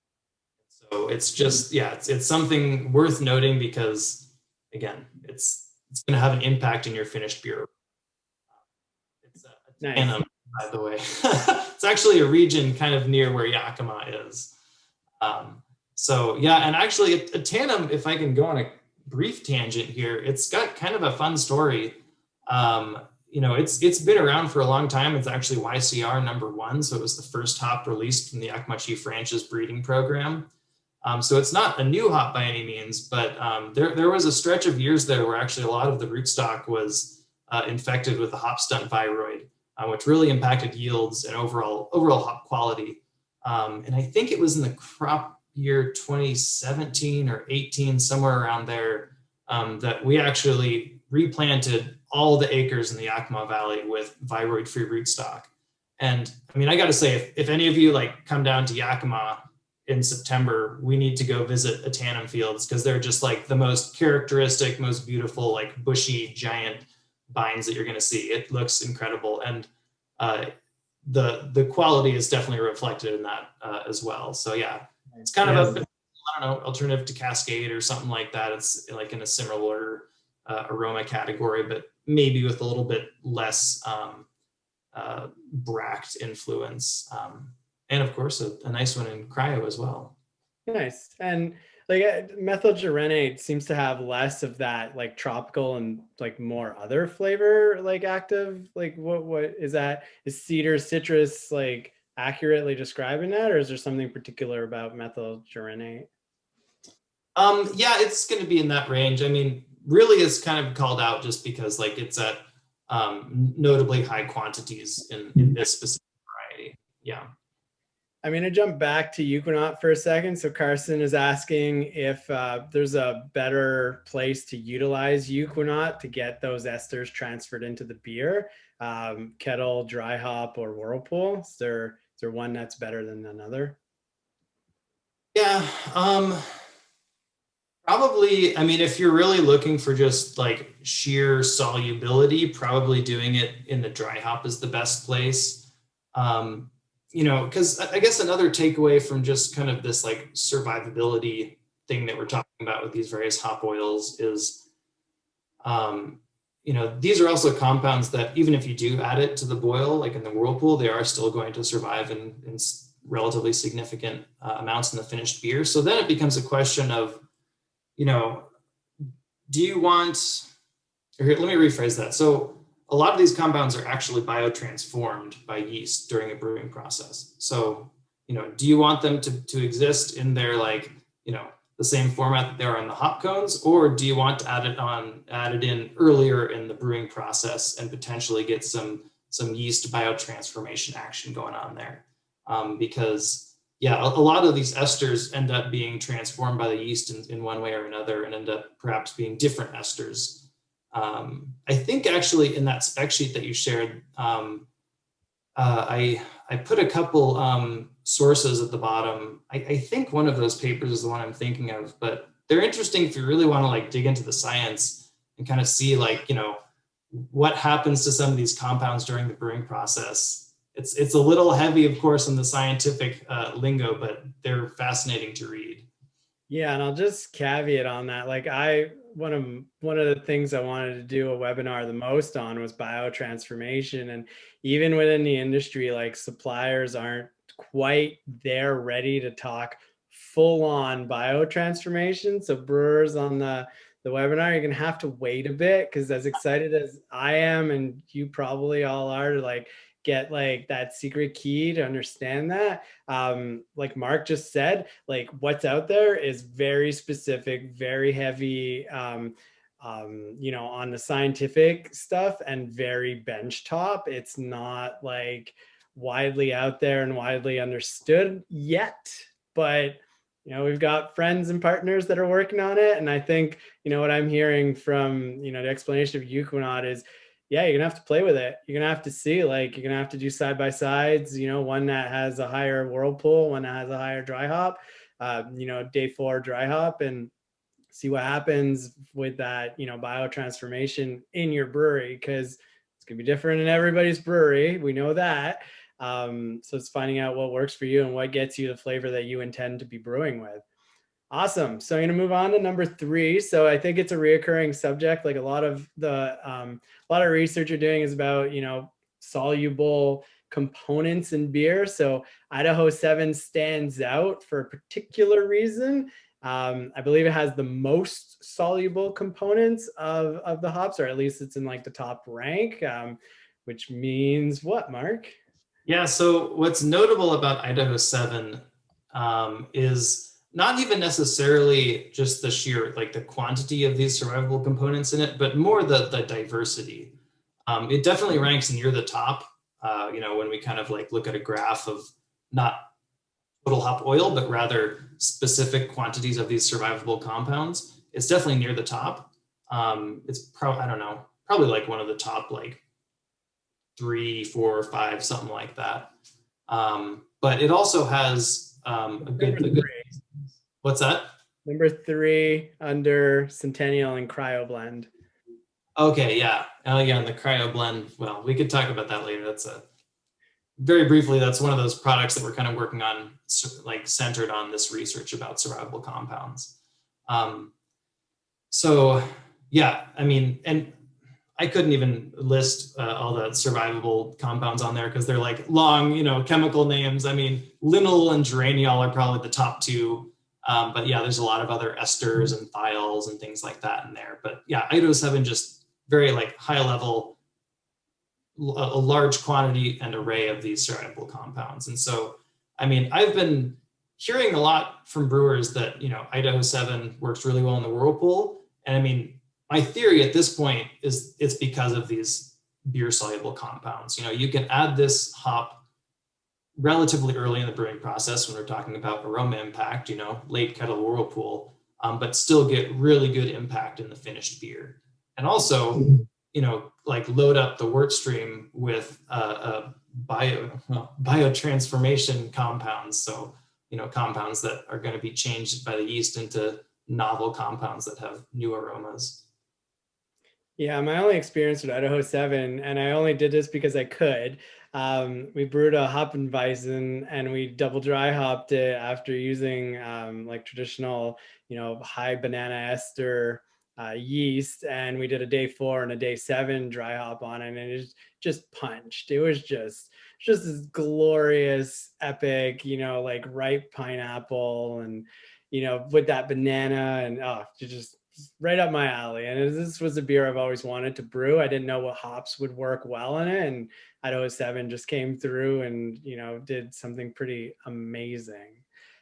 So it's just, yeah, it's something worth noting because again, it's going to have an impact in your finished beer. It's a nice. By the way, it's actually a region kind of near where Yakima is. So yeah, and actually a tandem, if I can go on a brief tangent here, it's got kind of a fun story. It's been around for a long time. It's actually YCR #1. So it was the first hop released from the Yakima Chief Ranch's breeding program. So it's not a new hop by any means, but there was a stretch of years there where actually a lot of the rootstock was infected with the hop stunt viroid, which really impacted yields and overall hop quality. And I think it was in the crop year 2017 or 18, somewhere around there, that we actually replanted all the acres in the Yakima Valley with viroid-free rootstock. And I mean, I got to say, if any of you like come down to Yakima in September, we need to go visit Ethanum fields because they're just like the most characteristic, most beautiful, like bushy, giant vines that you're going to see. It looks incredible, and the quality is definitely reflected in that as well. So yeah, it's kind of a, I don't know, alternative to Cascade or something like that. It's like in a similar aroma category, but maybe with a little bit less bract influence. And of course, a nice one in cryo as well. Nice. And like methylgerenate seems to have less of that like tropical and like more other flavor like active. Like what is that? Is cedar citrus like accurately describing that, or is there something particular about methylgerenate? Yeah, it's going to be in that range. I mean, really, it's kind of called out just because like it's at notably high quantities in this specific variety. Yeah. I'm going to jump back to Equinaut for a second. So Carson is asking if there's a better place to utilize Equinaut to get those esters transferred into the beer, kettle, dry hop, or whirlpool. Is there one that's better than another? Yeah. Probably, I mean, if you're really looking for just like sheer solubility, probably doing it in the dry hop is the best place. You know, because I guess another takeaway from just kind of this like survivability thing that we're talking about with these various hop oils is, you know, these are also compounds that even if you do add it to the boil, like in the whirlpool, they are still going to survive in relatively significant amounts in the finished beer. So then it becomes a question of, you know, do you want, or here, let me rephrase that. So a lot of these compounds are actually biotransformed by yeast during a brewing process. So, you know, do you want them to exist in their like, you know, the same format that they are in the hop cones, or do you want to add it in earlier in the brewing process and potentially get some yeast biotransformation action going on there? Because yeah, a lot of these esters end up being transformed by the yeast in one way or another and end up perhaps being different esters. I think actually in that spec sheet that you shared, I put a couple sources at the bottom. I think one of those papers is the one I'm thinking of, but they're interesting if you really want to like dig into the science and kind of see like, you know, what happens to some of these compounds during the brewing process. It's a little heavy, of course, in the scientific lingo, but they're fascinating to read. Yeah, and I'll just caveat on that. Like one of the things I wanted to do a webinar the most on was biotransformation. And even within the industry, like suppliers aren't quite there ready to talk full on biotransformation. So brewers on the webinar, you're gonna have to wait a bit because as excited as I am and you probably all are to like get like that secret key to understand that, like Mark just said, like what's out there is very specific, very heavy, you know, on the scientific stuff and very benchtop. It's not like widely out there and widely understood yet, but you know, we've got friends and partners that are working on it. And I think, you know, what I'm hearing from, you know, the explanation of Equinaut is, yeah, you're gonna have to play with it. You're gonna have to see, like, you're gonna have to do side by sides, you know, one that has a higher whirlpool, one that has a higher dry hop, you know, day 4 dry hop, and see what happens with that, you know, biotransformation in your brewery, because it's gonna be different in everybody's brewery. We know that. So it's finding out what works for you and what gets you the flavor that you intend to be brewing with. Awesome. So I'm going to move on to number 3. So I think it's a reoccurring subject. Like a lot of research you're doing is about, you know, soluble components in beer. So Idaho 7 stands out for a particular reason. I believe it has the most soluble components of the hops, or at least it's in like the top rank, which means what, Mark? Yeah, so what's notable about Idaho 7 is not even necessarily just the sheer, like the quantity of these survivable components in it, but more the diversity. It definitely ranks near the top, you know, when we kind of like look at a graph of not total hop oil, but rather specific quantities of these survivable compounds. It's definitely near the top. It's probably, I don't know, probably like one of the top like 3, 4, 5, something like that. But it also has a good. What's that? Number 3 under Centennial and Cryo Blend. Okay, yeah. Yeah, and the Cryo Blend, well, we could talk about that later. That's very briefly, that's one of those products that we're kind of working on, like centered on this research about survivable compounds. So yeah, I mean, and I couldn't even list all the survivable compounds on there because they're like long, you know, chemical names. I mean, linol and geraniol are probably the top 2. But yeah, there's a lot of other esters and thiols and things like that in there. But yeah, Idaho 7 just very like high level, a large quantity and array of these soluble compounds. And so, I mean, I've been hearing a lot from brewers that, Idaho 7 works really well in the whirlpool. And I mean, my theory at this point is it's because of these beer soluble compounds. You can add this hop relatively early in the brewing process when we're talking about aroma impact, late kettle whirlpool, but still get really good impact in the finished beer. And also, like load up the wort stream with biotransformation compounds. So, compounds that are going to be changed by the yeast into novel compounds that have new aromas. Yeah, my only experience with Idaho 7, and I only did this because I could. We brewed a Hopfenweizen and we double dry hopped it after using like traditional, high banana ester yeast, and we did a day 4 and a day 7 dry hop on it, and it just punched. It was just this glorious, epic, like ripe pineapple, and with that banana, and just right up my alley. And this was a beer I've always wanted to brew. I didn't know what hops would work well in it, and Idaho 7 just came through and did something pretty amazing.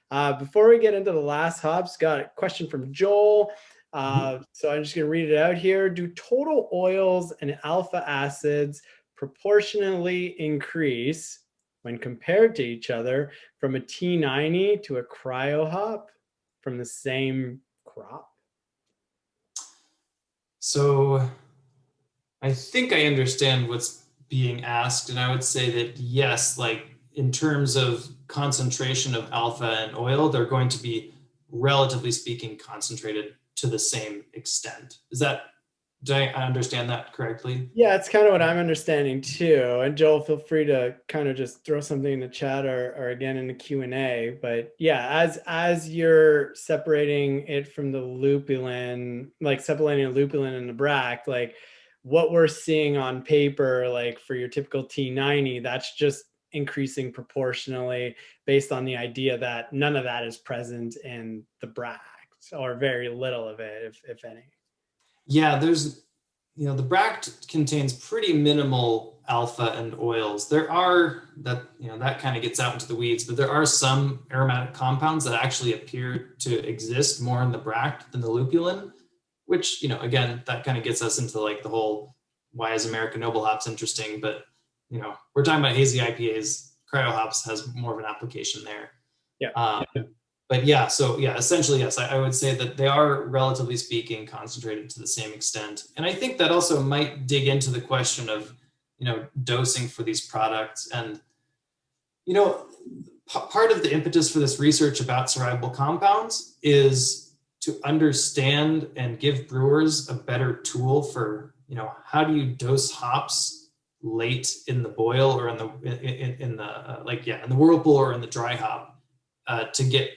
Before we get into the last hops, got a question from Joel. So I'm just going to read it out here. Do total oils and alpha acids proportionally increase when compared to each other from a T90 to a cryo hop from the same crop? So I think I understand what's being asked, and I would say that yes, like in terms of concentration of alpha and oil, they're going to be, relatively speaking, concentrated to the same extent. Did I understand that correctly? Yeah, it's kind of what I'm understanding too. And Joel, feel free to kind of just throw something in the chat or again in the Q&A. But yeah, as you're separating it from the lupulin, like separating the lupulin and the bract, like what we're seeing on paper, like for your typical T90, that's just increasing proportionally based on the idea that none of that is present in the bract, or very little of it, if any. Yeah, the bract contains pretty minimal alpha and oils. There are that kind of gets out into the weeds, but there are some aromatic compounds that actually appear to exist more in the bract than the lupulin, which, again, that kind of gets us into like the whole, why is American Noble hops interesting? But, we're talking about hazy IPAs. Cryo hops has more of an application there. Yeah. But yeah, so yeah, essentially, yes, I would say that they are, relatively speaking, concentrated to the same extent. And I think that also might dig into the question of, dosing for these products. And, part of the impetus for this research about soluble compounds is to understand and give brewers a better tool for, how do you dose hops late in the boil or in the whirlpool or in the dry hop to get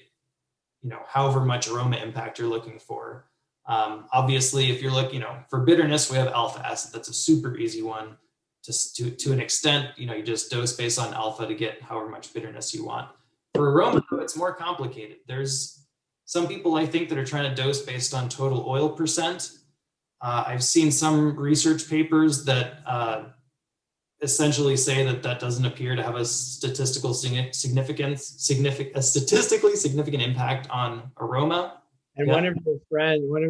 however much aroma impact you're looking for. Obviously, if you're looking, for bitterness, we have alpha acid. That's a super easy one. Just to an extent, you just dose based on alpha to get however much bitterness you want. For aroma, it's more complicated. There's some people, I think, that are trying to dose based on total oil percent. I've seen some research papers that essentially say that doesn't appear to have a statistically significant impact on aroma. And one of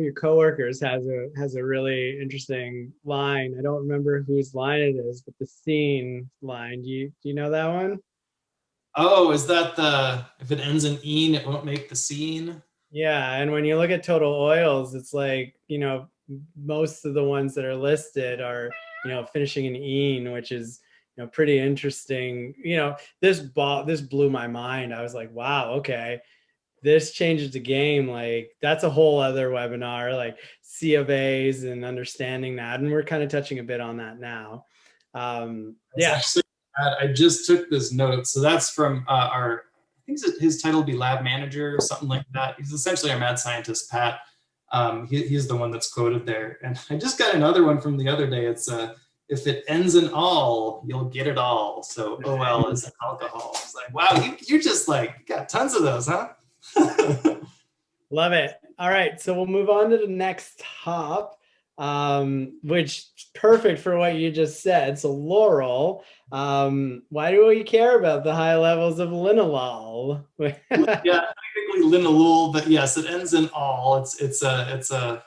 your coworkers has a really interesting line. I don't remember whose line it is, but the scene line. Do you know that one? Oh, is that if it ends in "ene," it won't make the scene? Yeah, and when you look at total oils, it's like, most of the ones that are listed are, finishing in "ene," which is, pretty interesting. This blew my mind. I was like, wow, okay, this changes the game. Like that's a whole other webinar, like C of A's and understanding that. And we're kind of touching a bit on that now. Yeah. Actually, I just took this note. So that's from I think his title would be lab manager or something like that. He's essentially our mad scientist, Pat. He's the one that's quoted there. And I just got another one from the other day. It's if it ends in "all," you'll get it all. So OL is alcohol. It's like, wow, you just like got tons of those, huh? Love it. All right, so we'll move on to the next hop, which is perfect for what you just said. So Laurel, why do we care about the high levels of linalool? Yeah, technically linalool, but yes, it ends in all. It's an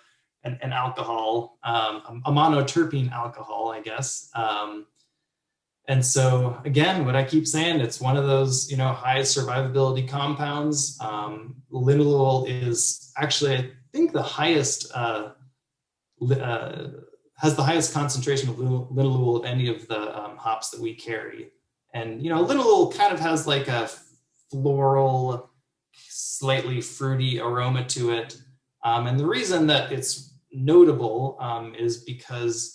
alcohol, a monoterpene alcohol, I guess. And so again, what I keep saying, it's one of those, high survivability compounds. Linalool is actually, I think, the highest, has the highest concentration of linalool of any of the hops that we carry. And, linalool kind of has like a floral, slightly fruity aroma to it. And the reason that it's notable is because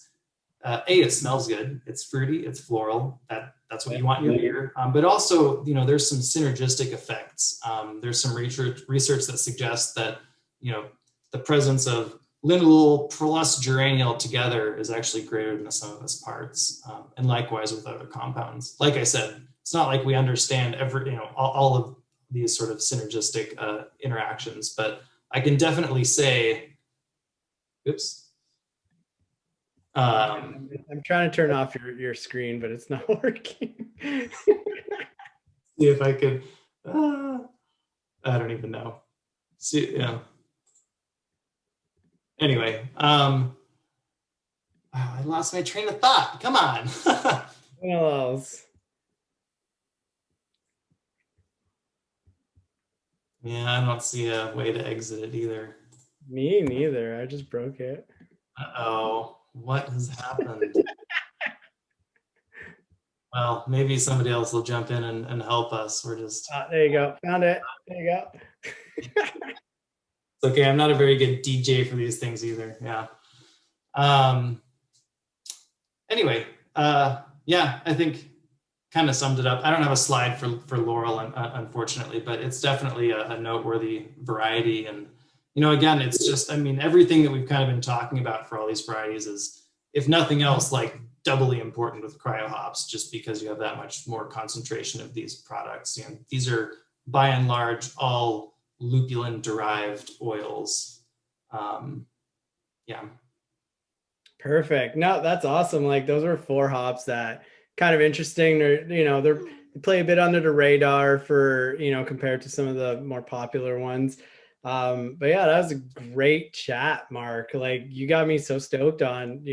it smells good. It's fruity. It's floral. That's what you want in your beer. But also, there's some synergistic effects. There's some research that suggests that, the presence of linalool plus geraniol together is actually greater than the sum of its parts. And likewise with other compounds. Like I said, it's not like we understand all of these sort of synergistic interactions, but I can definitely say, oops. I'm trying to turn off your screen, but it's not working. See if I could, I don't even know. See, yeah. Anyway, I lost my train of thought. Come on. What else? Yeah, I don't see a way to exit it either. Me neither. I just broke it. Uh-oh, what has happened? Well, maybe somebody else will jump in and help us. We're just... There you go. Found it. There you go. It's okay. I'm not a very good DJ for these things either. Yeah. Anyway, yeah, I think kind of summed it up. I don't have a slide for Laurel, unfortunately, but it's definitely a noteworthy variety. And, again, it's just, everything that we've kind of been talking about for all these varieties is, if nothing else, like doubly important with cryo hops, just because you have that much more concentration of these products. These are by and large all lupulin derived oils. Yeah. Perfect. No, that's awesome. Like those were 4 hops that kind of interesting. They play a bit under the radar for, compared to some of the more popular ones. But yeah, that was a great chat, Mark. Like you got me so stoked on,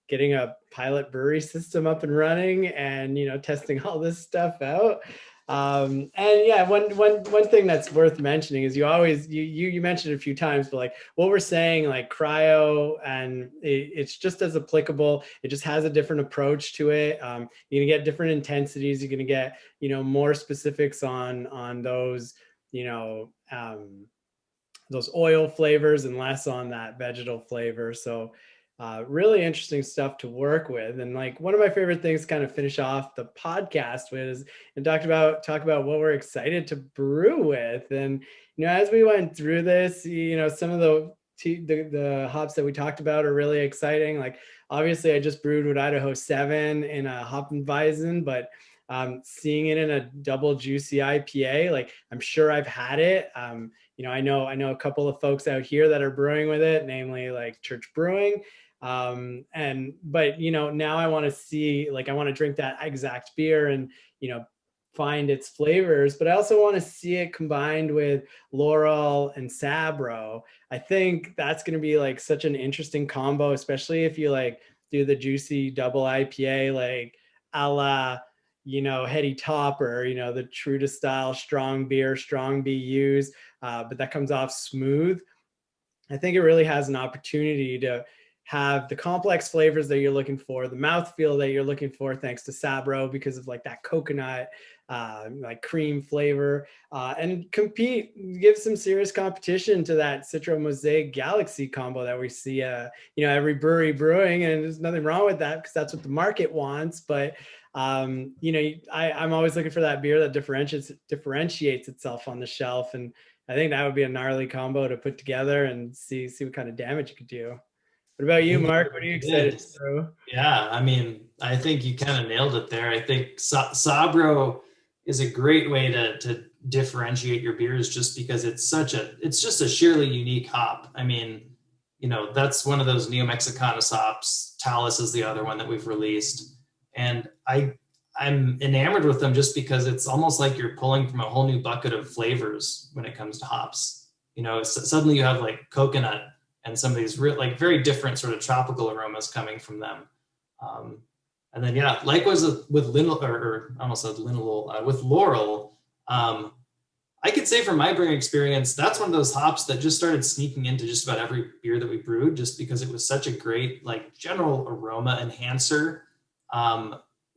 getting a pilot brewery system up and running and, testing all this stuff out. And yeah, one thing that's worth mentioning is you mentioned it a few times, but like what we're saying, like cryo, and it's just as applicable. It just has a different approach to it. You're gonna get different intensities. You're gonna get, more specifics on those, those oil flavors and less on that vegetal flavor. So really interesting stuff to work with. And like one of my favorite things to kind of finish off the podcast with is and talk about what we're excited to brew with. And, as we went through this, some of the hops that we talked about are really exciting. Like obviously I just brewed with Idaho 7 in a Hopfenweizen, but seeing it in a double juicy IPA, like I'm sure I've had it. I know a couple of folks out here that are brewing with it, namely like Church Brewing. But now I want to see, like, I want to drink that exact beer and, find its flavors, but I also want to see it combined with Laurel and Sabro. I think that's going to be like such an interesting combo, especially if you like do the juicy double IPA, like a la, Heady Topper, the true to style strong beer, strong BUs, but that comes off smooth. I think it really has an opportunity to have the complex flavors that you're looking for, the mouthfeel that you're looking for, thanks to Sabro, because of like that coconut, like cream flavor, and give some serious competition to that Citro Mosaic Galaxy combo that we see, every brewery brewing, and there's nothing wrong with that because that's what the market wants. But I'm always looking for that beer that differentiates itself on the shelf, and I think that would be a gnarly combo to put together and see what kind of damage you could do. What about you, Mark? What are you excited to? Yeah, I think you kind of nailed it there. I think Sabro is a great way to differentiate your beers just because it's just a sheerly unique hop. I mean, that's one of those Neo-Mexicanos hops. Talus is the other one that we've released. And I'm enamored with them just because it's almost like you're pulling from a whole new bucket of flavors when it comes to hops. Suddenly you have like coconut and some of these like very different sort of tropical aromas coming from them. And then, yeah, likewise with with Laurel, I could say from my brewing experience, that's one of those hops that just started sneaking into just about every beer that we brewed, just because it was such a great like general aroma enhancer.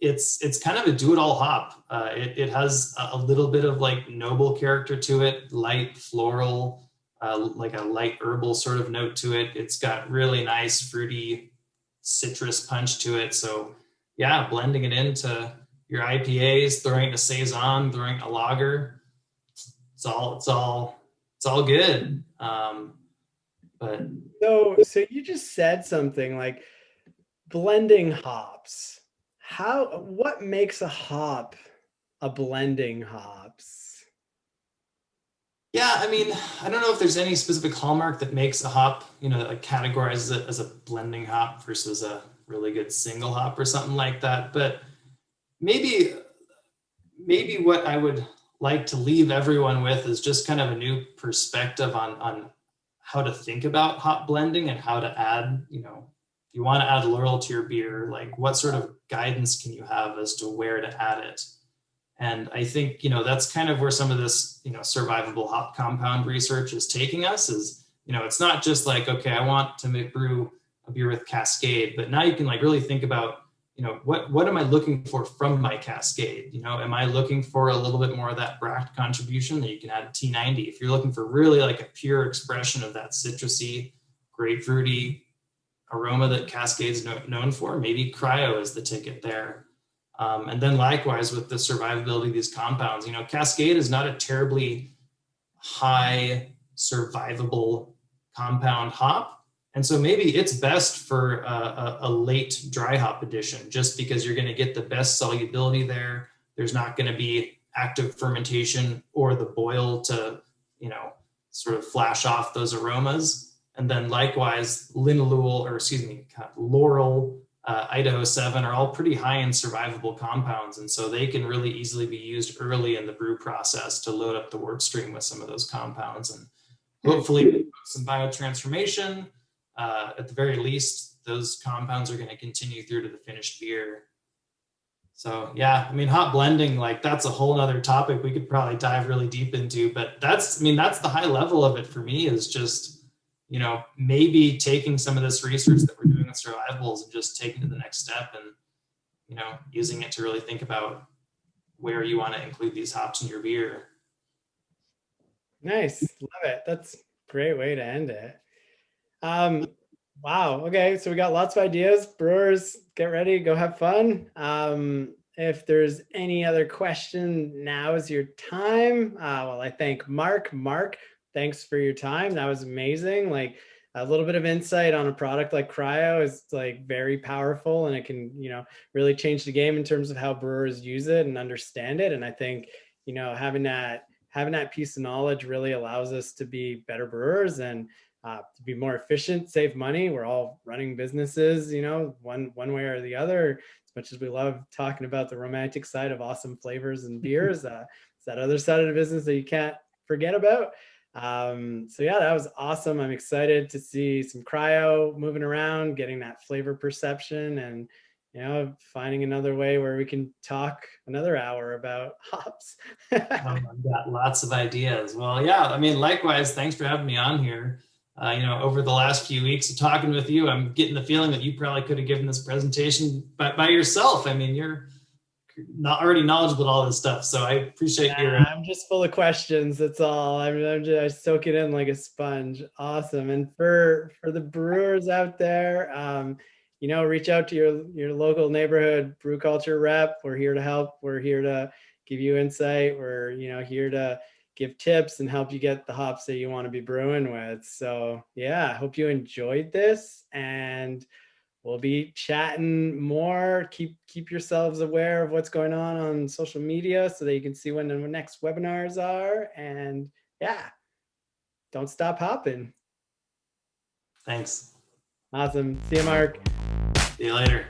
It's kind of a do-it-all hop. It has a little bit of like noble character to it, light floral, like a light herbal sort of note to it. It's got really nice fruity citrus punch to it. So yeah, blending it into your IPAs, throwing it in a saison, throwing it in a lager, it's all good. But so you just said something like blending hops. What makes a hop a blending hops? Yeah, I mean, I don't know if there's any specific hallmark that makes a hop, that like categorizes it as a blending hop versus a really good single hop or something like that. But maybe what I would like to leave everyone with is just kind of a new perspective on how to think about hop blending and how to add, if you want to add Laurel to your beer, like what sort of guidance can you have as to where to add it? And I think, that's kind of where some of this, survivable hop compound research is taking us is, it's not just like, okay, I want to brew a beer with Cascade, but now you can like really think about, what am I looking for from my Cascade? Am I looking for a little bit more of that bract contribution that you can add T90? If you're looking for really like a pure expression of that citrusy, grapefruity aroma that Cascade's known for, maybe Cryo is the ticket there. And then likewise with the survivability of these compounds, Cascade is not a terribly high survivable compound hop. And so maybe it's best for a late dry hop addition, just because you're going to get the best solubility there. There's not going to be active fermentation or the boil to, sort of flash off those aromas. And then likewise, Laurel, Idaho 7 are all pretty high in survivable compounds. And so they can really easily be used early in the brew process to load up the wort stream with some of those compounds and hopefully some biotransformation. At the very least, those compounds are going to continue through to the finished beer. So yeah, I mean, hop blending, like that's a whole other topic we could probably dive really deep into, but that's the high level of it for me is just, maybe taking some of this research that we're doing with survivables and just taking it to the next step and, using it to really think about where you want to include these hops in your beer. Nice. Love it. That's a great way to end it. Wow. Okay. So we got lots of ideas. Brewers, get ready, go have fun. If there's any other question, now is your time. Well, I thank Mark. Mark, thanks for your time. That was amazing. Like a little bit of insight on a product like Cryo is like very powerful, and it can, really change the game in terms of how brewers use it and understand it. And I think, having that piece of knowledge really allows us to be better brewers and to be more efficient, save money. We're all running businesses, one way or the other. As much as we love talking about the romantic side of awesome flavors and beers, it's that other side of the business that you can't forget about. So yeah, that was awesome. I'm excited to see some Cryo moving around, getting that flavor perception, and finding another way where we can talk another hour about hops. I've got lots of ideas. Well, yeah, I mean, likewise, thanks for having me on here. Over the last few weeks of talking with you, I'm getting the feeling that you probably could have given this presentation by yourself. I mean, you're not already knowledgeable about all this stuff, so I appreciate your. I'm just full of questions. That's all. I'm just I soak it in like a sponge. Awesome. And for the brewers out there, reach out to your local neighborhood brew culture rep. We're here to help. We're here to give you insight. We're here to give tips and help you get the hops that you want to be brewing with. So yeah, I hope you enjoyed this, and we'll be chatting more. Keep yourselves aware of what's going on social media so that you can see when the next webinars are. And yeah, don't stop hopping. Thanks. Awesome. See you, Mark. See you later.